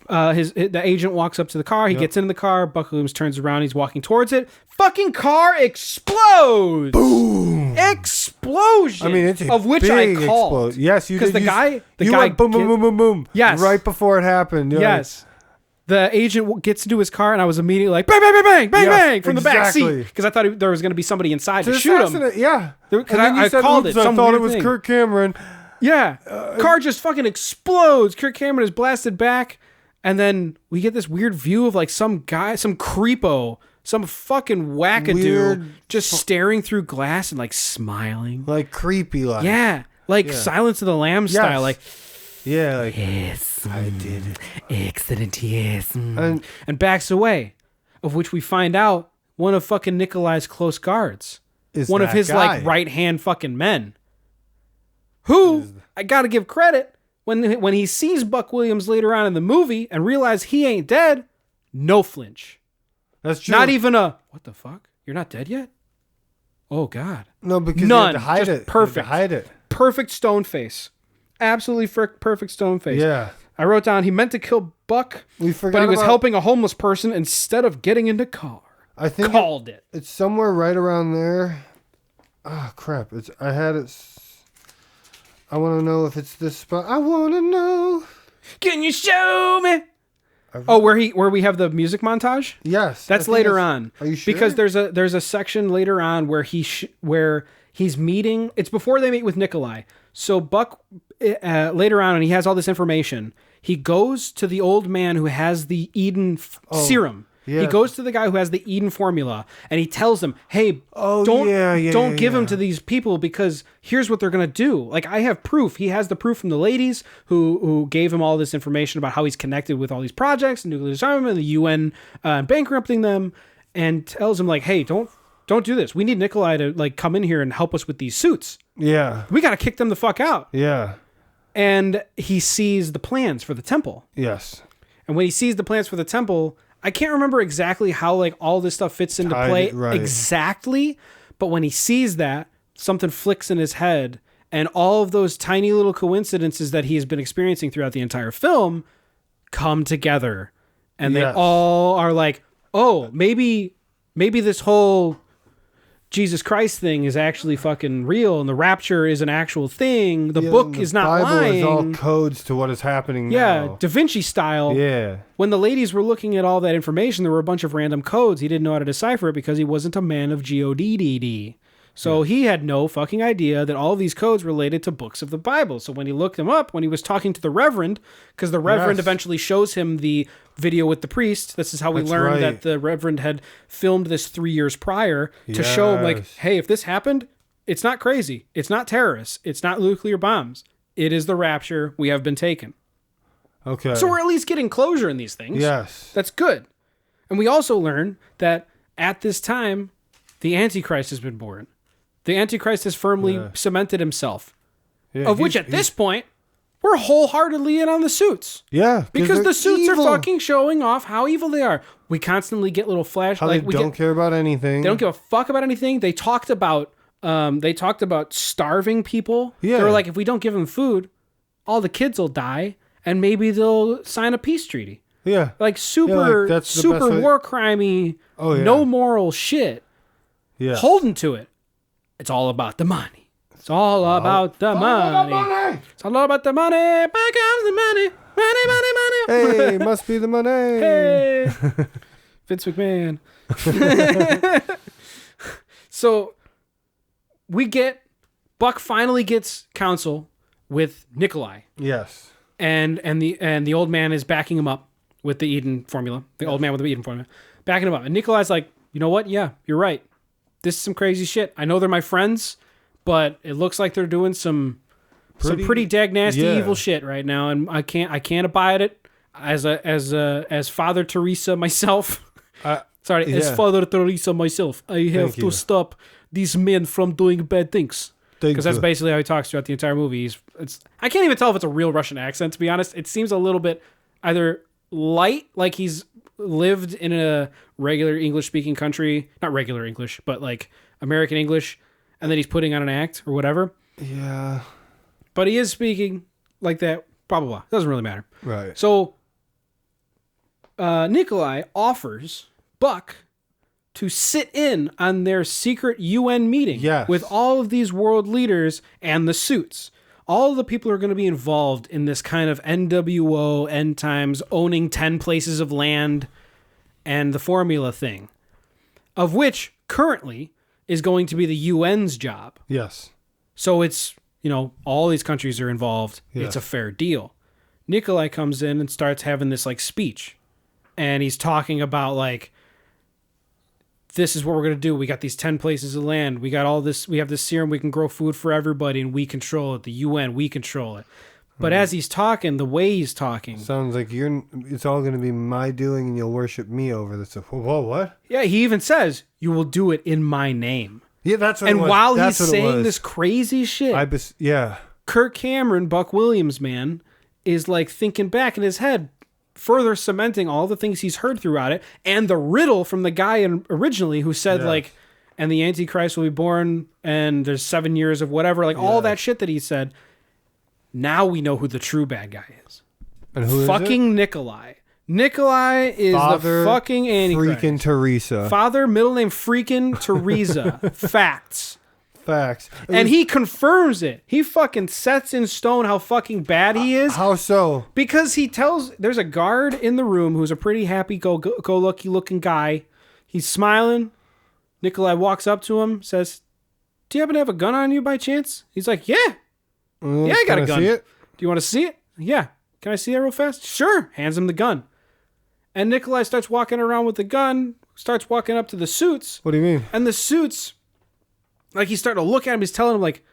the agent walks up to the car. He gets into the car. Buck Williams turns around. He's walking towards it. Fucking car explodes! Boom! Explosion! I mean, it's of which I called. Yes, you did. Because the guy went boom, boom, boom, boom, boom. Yes. Right before it happened. Yes. The agent gets into his car, and I was immediately like, bang, bang, bang, bang, bang, bang, from the back seat. Because I thought there was going to be somebody inside to shoot him. Yeah. Because I called it. I thought it was Kirk Cameron. Yeah. Car just fucking explodes. Kirk Cameron is blasted back. And then we get this weird view of like some guy, some creepo, some fucking wackadoo just staring through glass and like smiling. Like creepy like. Yeah. Like Silence of the Lambs style. Like, yeah, like, yes, I did it. Excellent, yes. And backs away, of which we find out one of fucking Nikolai's close guards. Is one of his like right-hand fucking men. Who, I gotta give credit, when he sees Buck Williams later on in the movie and realizes he ain't dead, no flinch. That's true. Not even what the fuck? You're not dead yet? Oh, God. No, because none. You have to hide just it. Perfect. You have to hide it. Perfect stone face. Absolutely perfect stone face. Yeah. I wrote down he meant to kill Buck, We forgot but he was about- helping a homeless person instead of getting into car. I think Called it. It's somewhere right around there. Ah, crap. I had it. I want to know if it's this spot. I want to know. Can you show me? Where we have the music montage? Yes. That's later on. Are you sure? Because there's a section later on where where he's meeting. It's before they meet with Nikolai. So Buck later on, and he has all this information. He goes to the old man who has the Eden serum. Yeah. He goes to the guy who has the Eden formula, and he tells him, "Hey, don't give him to these people because here's what they're gonna do. Like, I have proof. He has the proof from the ladies who gave him all this information about how he's connected with all these projects, nuclear disarmament, the UN bankrupting them, and tells him like, hey, don't do this. We need Nikolai to like come in here and help us with these suits. Yeah. We got to kick them the fuck out." Yeah. And he sees the plans for the temple. Yes. And when he sees the plans for the temple, I can't remember exactly how like all this stuff fits into play exactly, but when he sees that, something flicks in his head, and all of those tiny little coincidences that he has been experiencing throughout the entire film come together, and they all are like, oh, maybe this whole Jesus Christ thing is actually fucking real, and the rapture is an actual thing. The book is not Bible lying. is all codes to what is happening now. Da Vinci style. Yeah. When the ladies were looking at all that information, there were a bunch of random codes. He didn't know how to decipher it because he wasn't a man of G-O-D-D-D. So he had no fucking idea that all of these codes related to books of the Bible. So when he looked them up, when he was talking to the Reverend, because the Reverend eventually shows him the video with the priest. This is how we learned that the Reverend had filmed this 3 years prior to show him like, hey, if this happened, it's not crazy. It's not terrorists. It's not nuclear bombs. It is the rapture. We have been taken. Okay. So we're at least getting closure in these things. Yes. That's good. And we also learn that at this time, the Antichrist has been born. The Antichrist has firmly cemented himself. Yeah, of which at this point, we're wholeheartedly in on the suits. Yeah. Because the suits are fucking showing off how evil they are. We constantly get little flash. How they don't care about anything. They don't give a fuck about anything. They talked about starving people. Yeah. They were like, if we don't give them food, all the kids will die, and maybe they'll sign a peace treaty. Yeah. Like super war crimey, no moral shit. Yeah. Holding to it. It's all about the money. It's all about the money. It's all about the money. Back comes the money. Money, money, money. Hey, must be the money. Hey. Vince McMahon. So Buck finally gets counsel with Nikolai. Yes. And the old man is backing him up with the Eden formula. The old man with the Eden formula. Backing him up. And Nikolai's like, you know what? Yeah, you're right. This is some crazy shit. I know they're my friends, but it looks like they're doing some pretty dag nasty evil shit right now, and I can't abide it as Father Teresa myself. As Father Teresa myself, I have to stop these men from doing bad things. Because that's basically how he talks throughout the entire movie. I can't even tell if it's a real Russian accent, to be honest. It seems a little bit either light, like he's lived in a regular English-speaking country, not regular English, but like American English, and then he's putting on an act or whatever. Yeah. But he is speaking like that, blah, blah, blah. Doesn't really matter. Right. So Nikolai offers Buck to sit in on their secret UN meeting with all of these world leaders and the suits. All of the people are going to be involved in this kind of NWO, end times, owning 10 places of land and the formula thing, of which currently is going to be the UN's job. Yes. So it's, all these countries are involved. Yeah. It's a fair deal. Nikolai comes in and starts having this like speech, and he's talking about like, this is what we're going to do. We got these 10 places of land. We got all this. We have this serum. We can grow food for everybody, and we control it. The UN, we control it. But as he's talking, the way he's talking. Sounds like it's all going to be my doing, and you'll worship me over this. Whoa, what? Yeah, he even says, you will do it in my name. Yeah, that's what and it was. While he's saying this crazy shit, Kirk Cameron, Buck Williams, man, is like thinking back in his head, further cementing all the things he's heard throughout it, and the riddle from the guy originally who said like, and the Antichrist will be born, and there's 7 years of whatever, like all that shit that he said. Now we know who the true bad guy is. And who is fucking Nikolai. Nikolai is Father the fucking Antichrist. Freaking Teresa. Father, middle name freaking Teresa. Facts. And he confirms it. He fucking sets in stone how fucking bad he is. How so? Because he tells, there's a guard in the room who's a pretty happy-go-lucky looking guy. He's smiling. Nikolai walks up to him, says, "Do you happen to have a gun on you by chance?" He's like, "Yeah. Yeah, I got a gun. See it? Do you want to see it?" "Yeah. Can I see it real fast?" "Sure." Hands him the gun. And Nikolai starts walking around with the gun, starts walking up to the suits. What do you mean? And the suits, like, he's starting to look at him. He's telling him, like,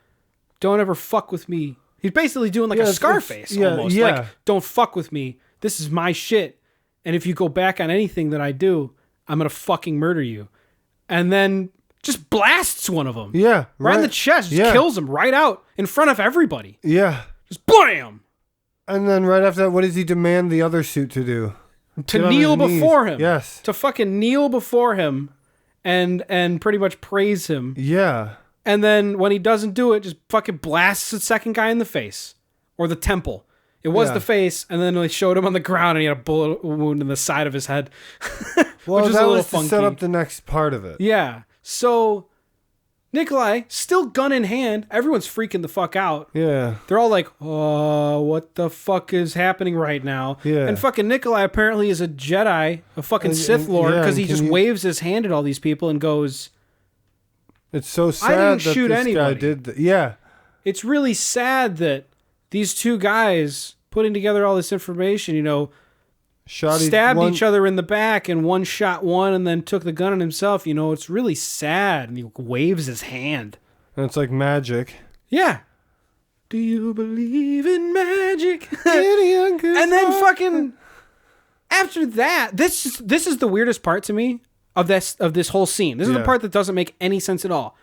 "Don't ever fuck with me." He's basically doing like a Scarface almost. Yeah. Like, "Don't fuck with me. This is my shit. And if you go back on anything that I do, I'm going to fucking murder you." And then just blasts one of them. Yeah. Right in the chest. Just kills him right out in front of everybody. Yeah. Just blam. And then right after that, what does he demand the other suit to do? To kneel before him. Yes. To fucking kneel before him and pretty much praise him. Yeah. And then when he doesn't do it, just fucking blasts the second guy in the face. Or the temple. It was the face, and then they showed him on the ground, and he had a bullet wound in the side of his head. Well, which is that a little was to funky. set up the next part of it. Yeah. So, Nikolai, still gun in hand. Everyone's freaking the fuck out. Yeah. They're all like, "Oh, what the fuck is happening right now?" Yeah. And fucking Nikolai apparently is a Jedi, a fucking Sith Lord, because he just waves his hand at all these people and goes, "It's so sad didn't that shoot this anybody." guy did that." Yeah. It's really sad that these two guys putting together all this information, stabbed each other in the back, and one shot one and then took the gun on himself. It's really sad. And he waves his hand. And it's like magic. Yeah. Do you believe in magic? And then fucking after that, this is the weirdest part to me of this whole scene. This is the part that doesn't make any sense at all.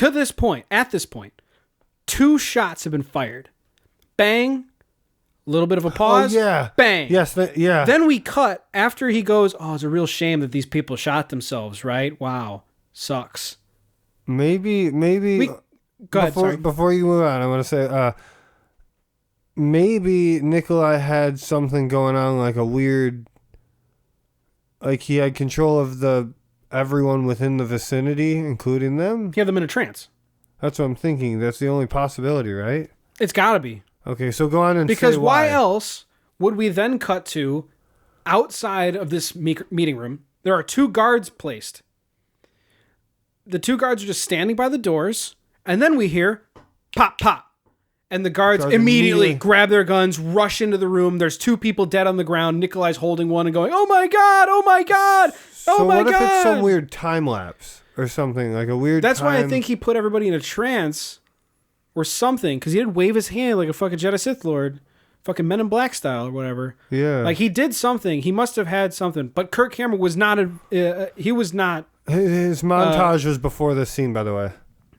At this point, 2 shots have been fired. Bang. A little bit of a pause. Oh, yeah. Bang. Yes. Yeah. Then we cut after he goes, "Oh, it's a real shame that these people shot themselves, right? Wow. Sucks." Maybe. Go ahead, sorry. Before you move on, I want to say, maybe Nikolai had something going on, like a weird, like he had control of everyone within the vicinity, including them. He had them in a trance. That's what I'm thinking. That's the only possibility, right? It's gotta be. Okay, so go on and because say why else would we then cut to outside of this meeting room? There are 2 guards placed. The 2 guards are just standing by the doors, and then we hear pop, pop. And the guards immediately grab their guns, rush into the room. There's 2 people dead on the ground. Nikolai's holding one and going, "Oh my God, oh my God, oh my God." So what if it's some weird time lapse or something, like a weird That's why I think he put everybody in a trance or something, because he did wave his hand like a fucking Jedi Sith Lord, fucking Men in Black style or whatever. Yeah. Like he did something. He must have had something. But Kirk Cameron was not he was not. His montage was before this scene, by the way.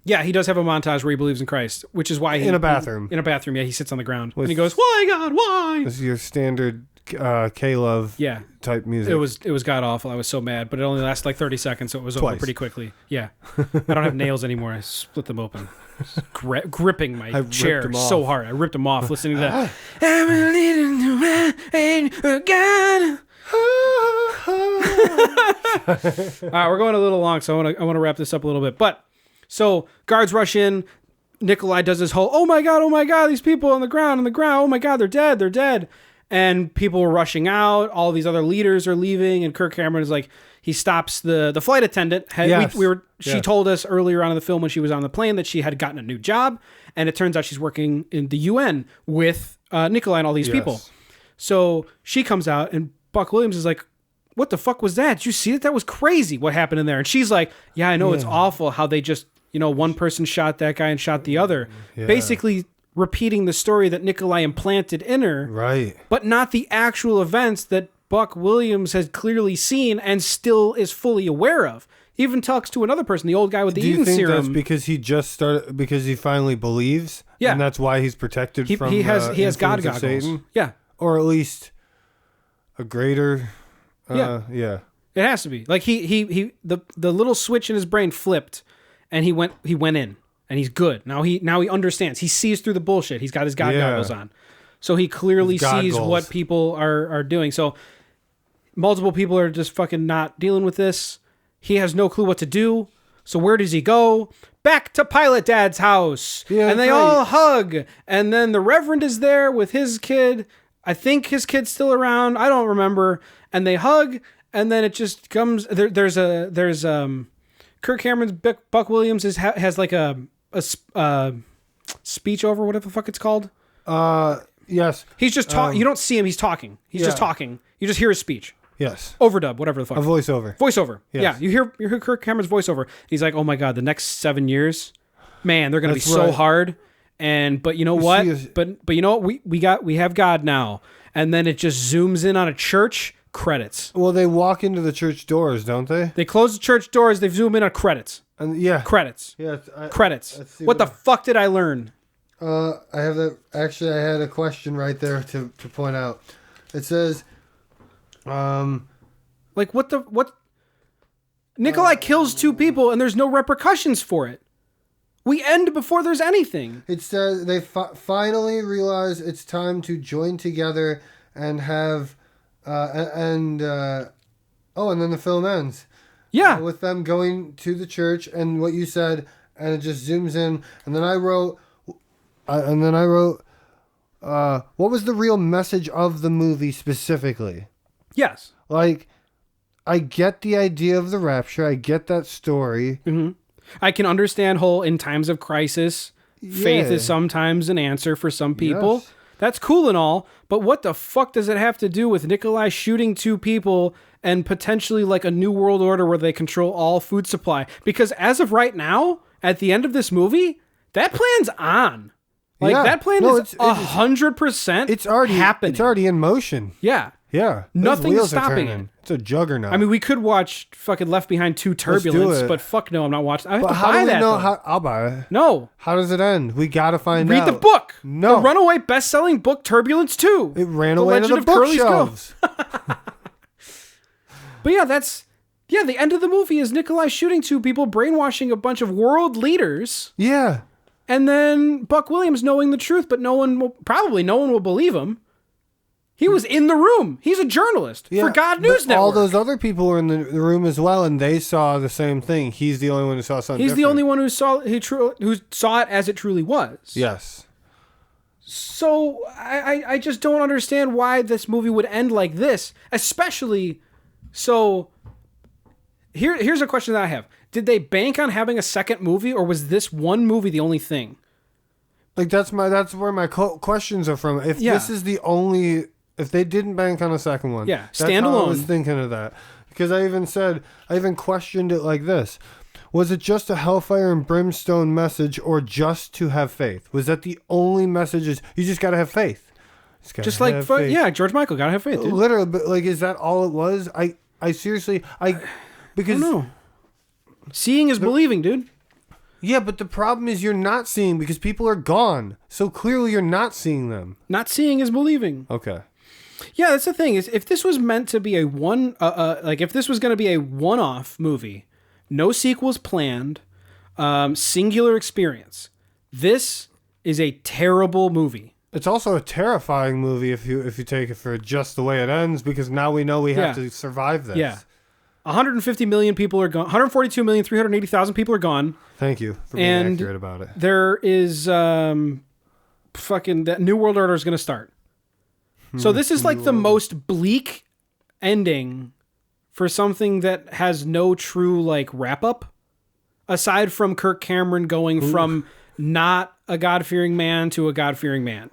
Yeah, he does have a montage where he believes in Christ, which is why in a bathroom. In a bathroom, yeah, he sits on the ground and he goes, "Why God, why?" This is your standard K-Love type music. It was god awful. I was so mad, but it only lasted like 30 seconds, so it was over pretty quickly. Yeah, I don't have nails anymore. I split them open, gripping my chair so hard. I ripped them off listening to that. All right, we're going a little long, so I want to wrap this up a little bit. But so guards rush in. Nikolai does this whole, oh my God, these people on the ground, oh my God, they're dead. And people are rushing out. All these other leaders are leaving, and Kirk Cameron is like, he stops the flight attendant. She told us earlier on in the film when she was on the plane that she had gotten a new job, and it turns out she's working in the UN with Nikolai and all these people. So she comes out, and Buck Williams is like, "What the fuck was that? Did you see it? That was crazy what happened in there." And she's like, "Yeah, I know, it's awful how they just, one person shot that guy and shot the other." Yeah. Basically repeating the story that Nikolai implanted in her. Right. But not the actual events that Buck Williams has clearly seen and still is fully aware of. He even talks to another person, the old guy with the Eden serum. Do you think that's because he finally believes? Yeah. And that's why he's protected from he has God goggles. Satan? Yeah. Or at least a greater... yeah. It has to be. Like the little switch in his brain flipped, and he went in, and he's good. Now he understands. He sees through the bullshit. He's got his God goggles on. So he clearly His God sees goals. what people are doing. So multiple people are just fucking not dealing with this. He has no clue what to do. So where does he go? Back to Pilot Dad's house. Yeah, and they that's right. all hug. And then the Reverend is there with his kid. I think his kid's still around. I don't remember. And they hug. And then it just comes. There's Kirk Cameron's Buck Williams has like a speech over whatever the fuck it's called. Yes. He's just talking. You don't see him. He's talking. He's just talking. You just hear his speech. Yes. Overdub, whatever the fuck. A voiceover. Voiceover. Yes. Yeah, you hear Kirk Cameron's voiceover. He's like, "Oh my god, the next 7 years, man, they're gonna be That's so right. hard." But you know what? see his- But you know what? We have God now. And then it just zooms in on a church. Credits. Well, they walk into the church doors, don't they? They close the church doors. They zoom in on credits. And yeah. Credits. Yeah. Credits. let's see What the fuck did I learn? I have that. Actually, I had a question right there to point out. It says, Like what? Nikolai kills 2 people and there's no repercussions for it. We end before there's anything. it says they finally realize it's time to join together and have, and then the film ends. Yeah. With them going to the church and what you said, and it just zooms in, and then I wrote, what was the real message of the movie specifically? Yes. Like, I get the idea of the rapture. I get that story. Mm-hmm. I can understand whole in times of crisis, faith Yeah. is sometimes an answer for some people. Yes. That's cool and all, but what the fuck does it have to do with Nikolai shooting 2 people and potentially like a new world order where they control all food supply? Because as of right now, at the end of this movie, that plan's on. Like Yeah. that plan No, is it's- 100%. It's already happening. It's already in motion. Yeah. Yeah. Those Nothing's wheels are stopping turning. it. It's a juggernaut. I mean, we could watch fucking Left Behind 2 Turbulence, it. but fuck no, I'm not watching. I have but to how buy do we that. know though. how? I'll buy it. No. How does it end? We gotta find Read out. the book. No. The runaway best-selling book Turbulence 2. It ran The away to Legend the of Curly's bookshelves. But yeah, the end of the movie is Nikolai shooting 2 people, brainwashing a bunch of world leaders, Yeah. and then Buck Williams knowing the truth, but no one will believe him. He was in the room. He's a journalist for God but News Network. all those other people were in the room as well, and they saw the same thing. He's the only one who saw something He's the different. only one who saw it as it truly was. Yes. So I just don't understand why this movie would end like this, especially. So here's a question that I have: did they bank on having a second movie, or was this one movie the only thing? Like that's where my questions are from. If this is the only, if they didn't bank on a second one, Yeah, that's how I was standalone. thinking of that, because I even questioned it like this: was it just a hellfire and brimstone message, or just to have faith? Was that the only messages? You just got to have faith. Just like faith. yeah, George Michael, gotta have faith, dude. Literally, but like, is that all it was? I seriously, because No, seeing is believing, dude. yeah, but the problem is you're not seeing because people are gone. So clearly you're not seeing them. Not seeing is believing. Okay. Yeah, that's the thing. Is if this was meant to be a if this was going to be a one-off movie, no sequels planned, singular experience. This is a terrible movie. It's also a terrifying movie if you take it for just the way it ends, because now we know we have to survive this. Yeah. 150 million people are gone. 142,380,000 people are gone. Thank you for being And accurate about it. There is fucking that New World Order is going to start. So this is like the most bleak ending for something that has no true like wrap up, aside from Kirk Cameron going from not a God-fearing man to a God-fearing man.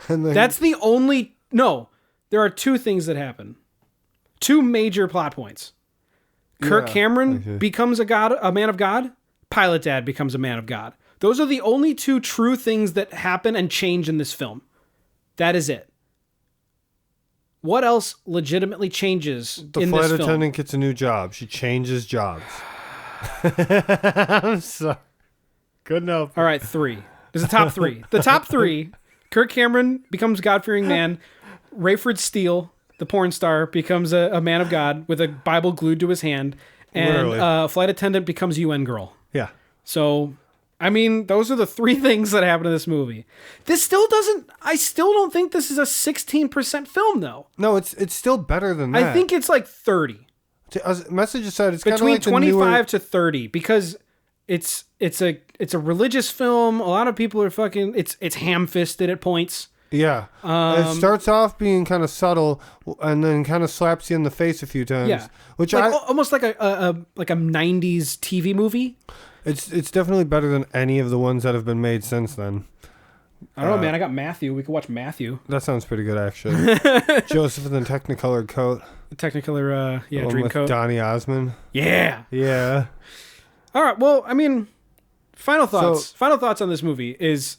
And then, That's the only... No, there are 2 things that happen. 2 major plot points. Kirk Cameron becomes a man of God. Pilot Dad becomes a man of God. Those are the only 2 true things that happen and change in this film. That is it. What else legitimately changes the in flight this film? attendant gets a new job. She changes jobs. I'm sorry. Good enough. All right, 3. There's the top 3. The top 3, Kirk Cameron becomes God-fearing man. Rayford Steele, the porn star, becomes a man of God with a Bible glued to his hand. And Literally. flight attendant becomes UN girl. Yeah. So I mean, those are the three things that happen in this movie. I still don't think this is a 16% film, though. No, it's still better than that. I think it's like 30. As Message aside, it's kind of Between like 25 to 30, because it's a religious film. A lot of people are it's ham-fisted at points. Yeah. It starts off being kind of subtle and then kind of slaps you in the face a few times. Yeah. Which almost like a 90s TV movie. It's definitely better than any of the ones that have been made since then. I don't know, man. I got Matthew. We could watch Matthew. That sounds pretty good, actually. Joseph in the Technicolor coat. The Technicolor, dream coat. Donny Osmond. Yeah. Yeah. All right. Well, I mean, final thoughts. Final thoughts on this movie is,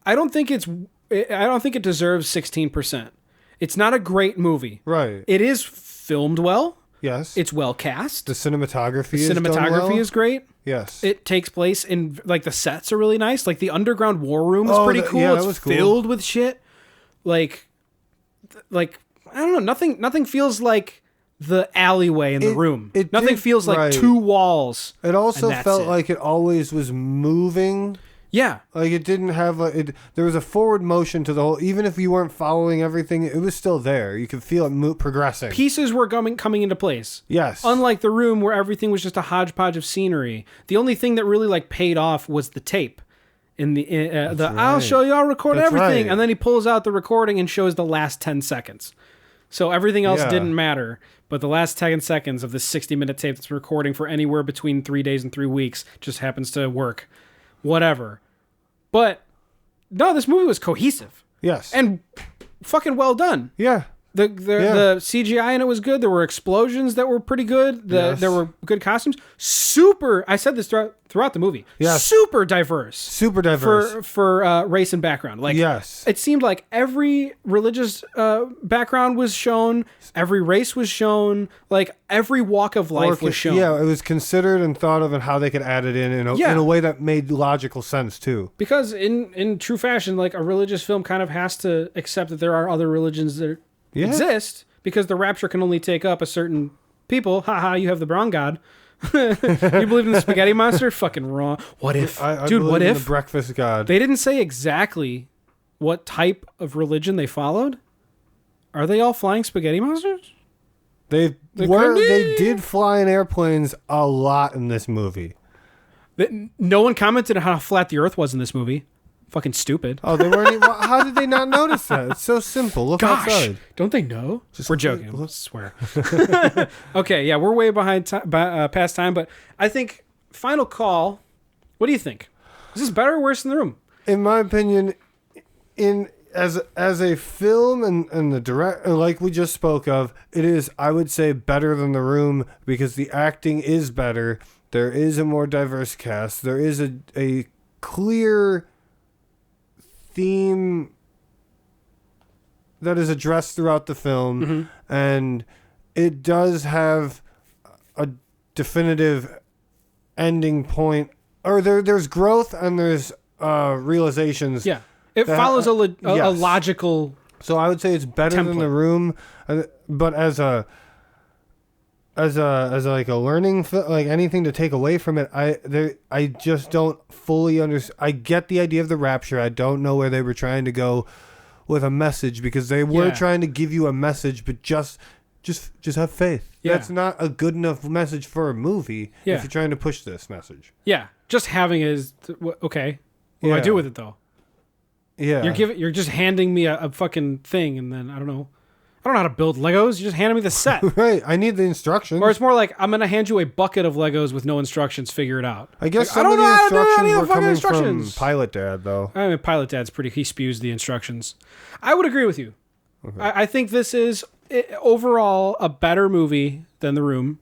I don't think it deserves 16%. It's not a great movie. Right. It is filmed well. Yes. It's well cast. The cinematography is great. Yes. It takes place in, like, the sets are really nice. Like, the underground war room is pretty cool. Yeah, it's that was cool. filled with shit. Like I don't know, nothing feels like the alleyway in the room. Nothing feels like two walls. It also felt like it always was moving. Yeah. Like it didn't have there was a forward motion to the whole, even if you weren't following everything, it was still there. You could feel it progressing. Pieces were coming into place. Yes. Unlike The Room, where everything was just a hodgepodge of scenery. The only thing that really like paid off was the tape. I'll show you, I'll record everything. Right. And then he pulls out the recording and shows the last 10 seconds. So everything else didn't matter. But the last 10 seconds of this 60-minute tape that's recording for anywhere between 3 days and 3 weeks just happens to work. Whatever. But no, this movie was cohesive. Yes. And fucking well done. Yeah. The CGI in it was good. There were explosions that were pretty good. There were good costumes. I said this throughout the movie. Yes. Super diverse. For race and background. Like, yes. It seemed like every religious background was shown. Every race was shown. Like, every walk of life was shown. Yeah, it was considered and thought of and how they could add it in a way that made logical sense too. Because in true fashion, like, a religious film kind of has to accept that there are other religions that exist, because the rapture can only take up a certain people. Haha, you have the brown god. You believe in the spaghetti monster? Fucking wrong. What if? What if? The breakfast god. They didn't say exactly what type of religion they followed. Are they all flying spaghetti monsters? They did fly in airplanes a lot in this movie. No one commented on how flat the earth was in this movie. Fucking stupid. Oh, they weren't even, how did they not notice that? It's so simple. Look outside. Don't they know? We're joking. I swear. Okay, yeah, we're way behind past time, but I think final call. What do you think? Is this better or worse than The Room? In my opinion, as a film and the direct, like we just spoke of, it is, I would say, better than The Room because the acting is better. There is a more diverse cast. There is a clear theme that is addressed throughout the film, and it does have a definitive ending point, or there's growth and there's realizations. Yeah, it follows a logical. So I would say it's better than The Room, but as like a learning, like anything to take away from it, I just don't fully understand. I get the idea of the rapture. I don't know where they were trying to go with a message, because they were trying to give you a message, but just have faith. Yeah. That's not a good enough message for a movie if you're trying to push this message. Yeah, just having it is okay. What do I do with it though? Yeah, you're just handing me a fucking thing, and then I don't know how to build Legos. You're just handing me the set. Right. I need the instructions. Or it's more like, I'm going to hand you a bucket of Legos with no instructions. Figure it out. I guess some of the instructions were coming from Pilot Dad, though. I mean, Pilot Dad's he spews the instructions. I would agree with you. Okay. I think this is overall a better movie than The Room.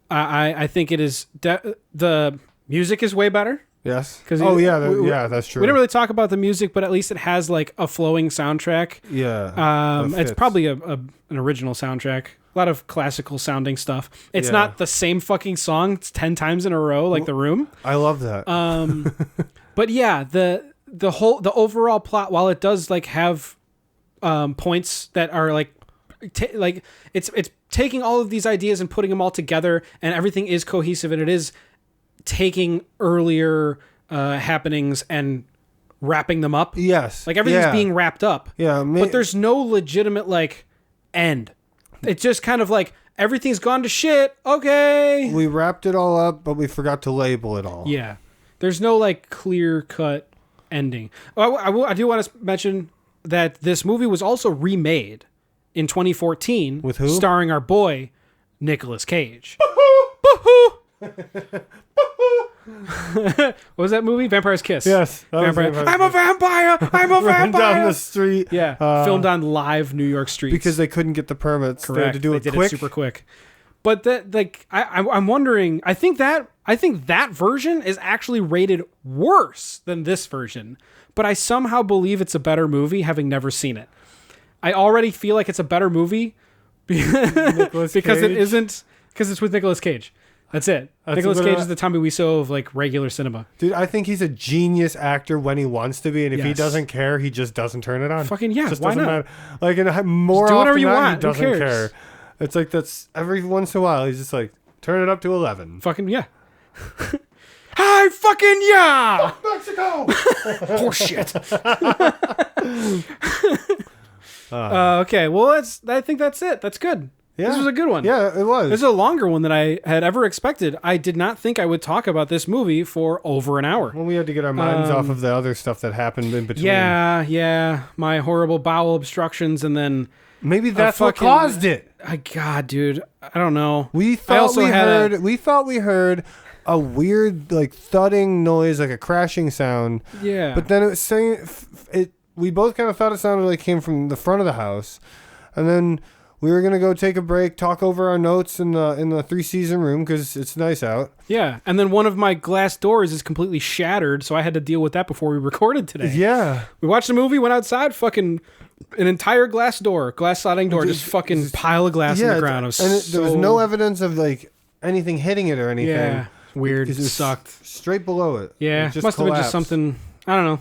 I think it is. The music is way better. Yes. That's true. We didn't really talk about the music, but at least it has like a flowing soundtrack. Yeah. It's probably an original soundtrack. A lot of classical sounding stuff. It's not the same fucking song 10 times in a row like The Room. I love that. But yeah, the overall plot, while it does like have points that are like it's taking all of these ideas and putting them all together, and everything is cohesive, and it is taking earlier happenings and wrapping them up. Yes. Like everything's being wrapped up. Yeah. But there's no legitimate like end. It's just kind of like everything's gone to shit. Okay. We wrapped it all up, but we forgot to label it all. Yeah. There's no like clear cut ending. I do want to mention that this movie was also remade in 2014 with who? Starring our boy Nicolas Cage. What was that movie? Vampire's Kiss. Yes. I'm a vampire. I'm a vampire. Down the street. Yeah. Filmed on live New York streets because they couldn't get the permits. Correct. They had to do they it did quick. It super quick. But that, like, I'm wondering. I think that version is actually rated worse than this version. But I somehow believe it's a better movie, having never seen it. I already feel like it's a better movie because it isn't, because it's with Nicolas Cage. That's it. Nicolas Cage is the Tommy Wiseau of like regular cinema. Dude, I think he's a genius actor when he wants to be, and if he doesn't care, he just doesn't turn it on. Fucking yeah, just why doesn't not? Matter. Like, and more do whatever often you than not, want. he doesn't care. It's like that's every once in a while he's just like, turn it up to 11. Fucking yeah. Hi, fucking yeah. Fuck Mexico. Horseshit. Okay, well I think that's it. That's good. Yeah. This was a good one. Yeah, it was. This is a longer one than I had ever expected. I did not think I would talk about this movie for over an hour. Well, we had to get our minds off of the other stuff that happened in between. Yeah. My horrible bowel obstructions, and then maybe that's what caused it. God, dude, I don't know. We thought we heard a weird like thudding noise, like a crashing sound. Yeah. But then it was saying it. We both kind of thought it sounded like it came from the front of the house, and then we were gonna go take a break, talk over our notes in the 3-season room because it's nice out. Yeah, and then one of my glass doors is completely shattered, so I had to deal with that before we recorded today. Yeah, we watched the movie, went outside, fucking an entire glass sliding door, just fucking pile of glass on the ground. There was no evidence of like anything hitting it or anything. Yeah, weird. It sucked. Straight below it. Yeah, it just must have been just something. I don't know.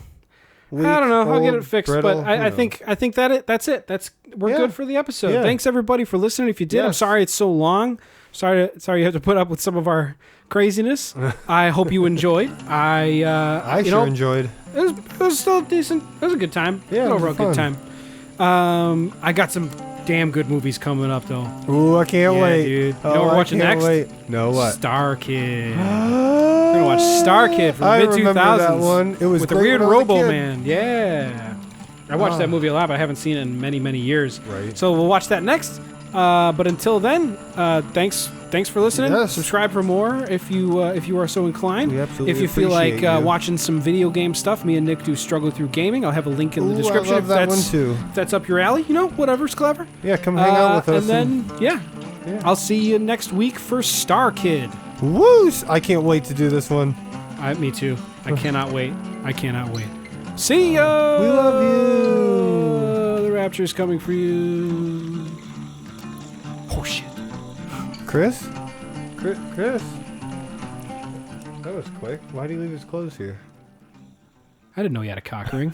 Weak, I don't know. I'll get it old, fixed, brittle, but I think that's it. We're good for the episode. Yeah. Thanks everybody for listening. If you did, I'm sorry it's so long. Sorry you have to put up with some of our craziness. I hope you enjoyed. I enjoyed. It was still decent. It was a good time. Yeah, an overall good time. I got some damn good movies coming up though. Ooh, I can't wait, dude. You know what we're watching next? No, what? Star Kid. We're gonna watch Star Kid from the mid 2000s. That one. It was with the weird Robo Man. Yeah, I watched that movie a lot, but I haven't seen it in many years. Right. So we'll watch that next. But until then, thanks for listening. Yes. Subscribe for more if you are so inclined. We absolutely if you feel like appreciate you. watching some video game stuff, me and Nick do Struggle Through Gaming. I'll have a link in the description. I love that one too. If that's up your alley, whatever's clever. Yeah, come hang out with us. And then I'll see you next week for Star Kid. Woo! I can't wait to do this one. Me too. I cannot wait. See ya! We love you! The rapture's coming for you. Horseshit. Chris? Chris? That was quick. Why did he leave his clothes here? I didn't know he had a cock ring.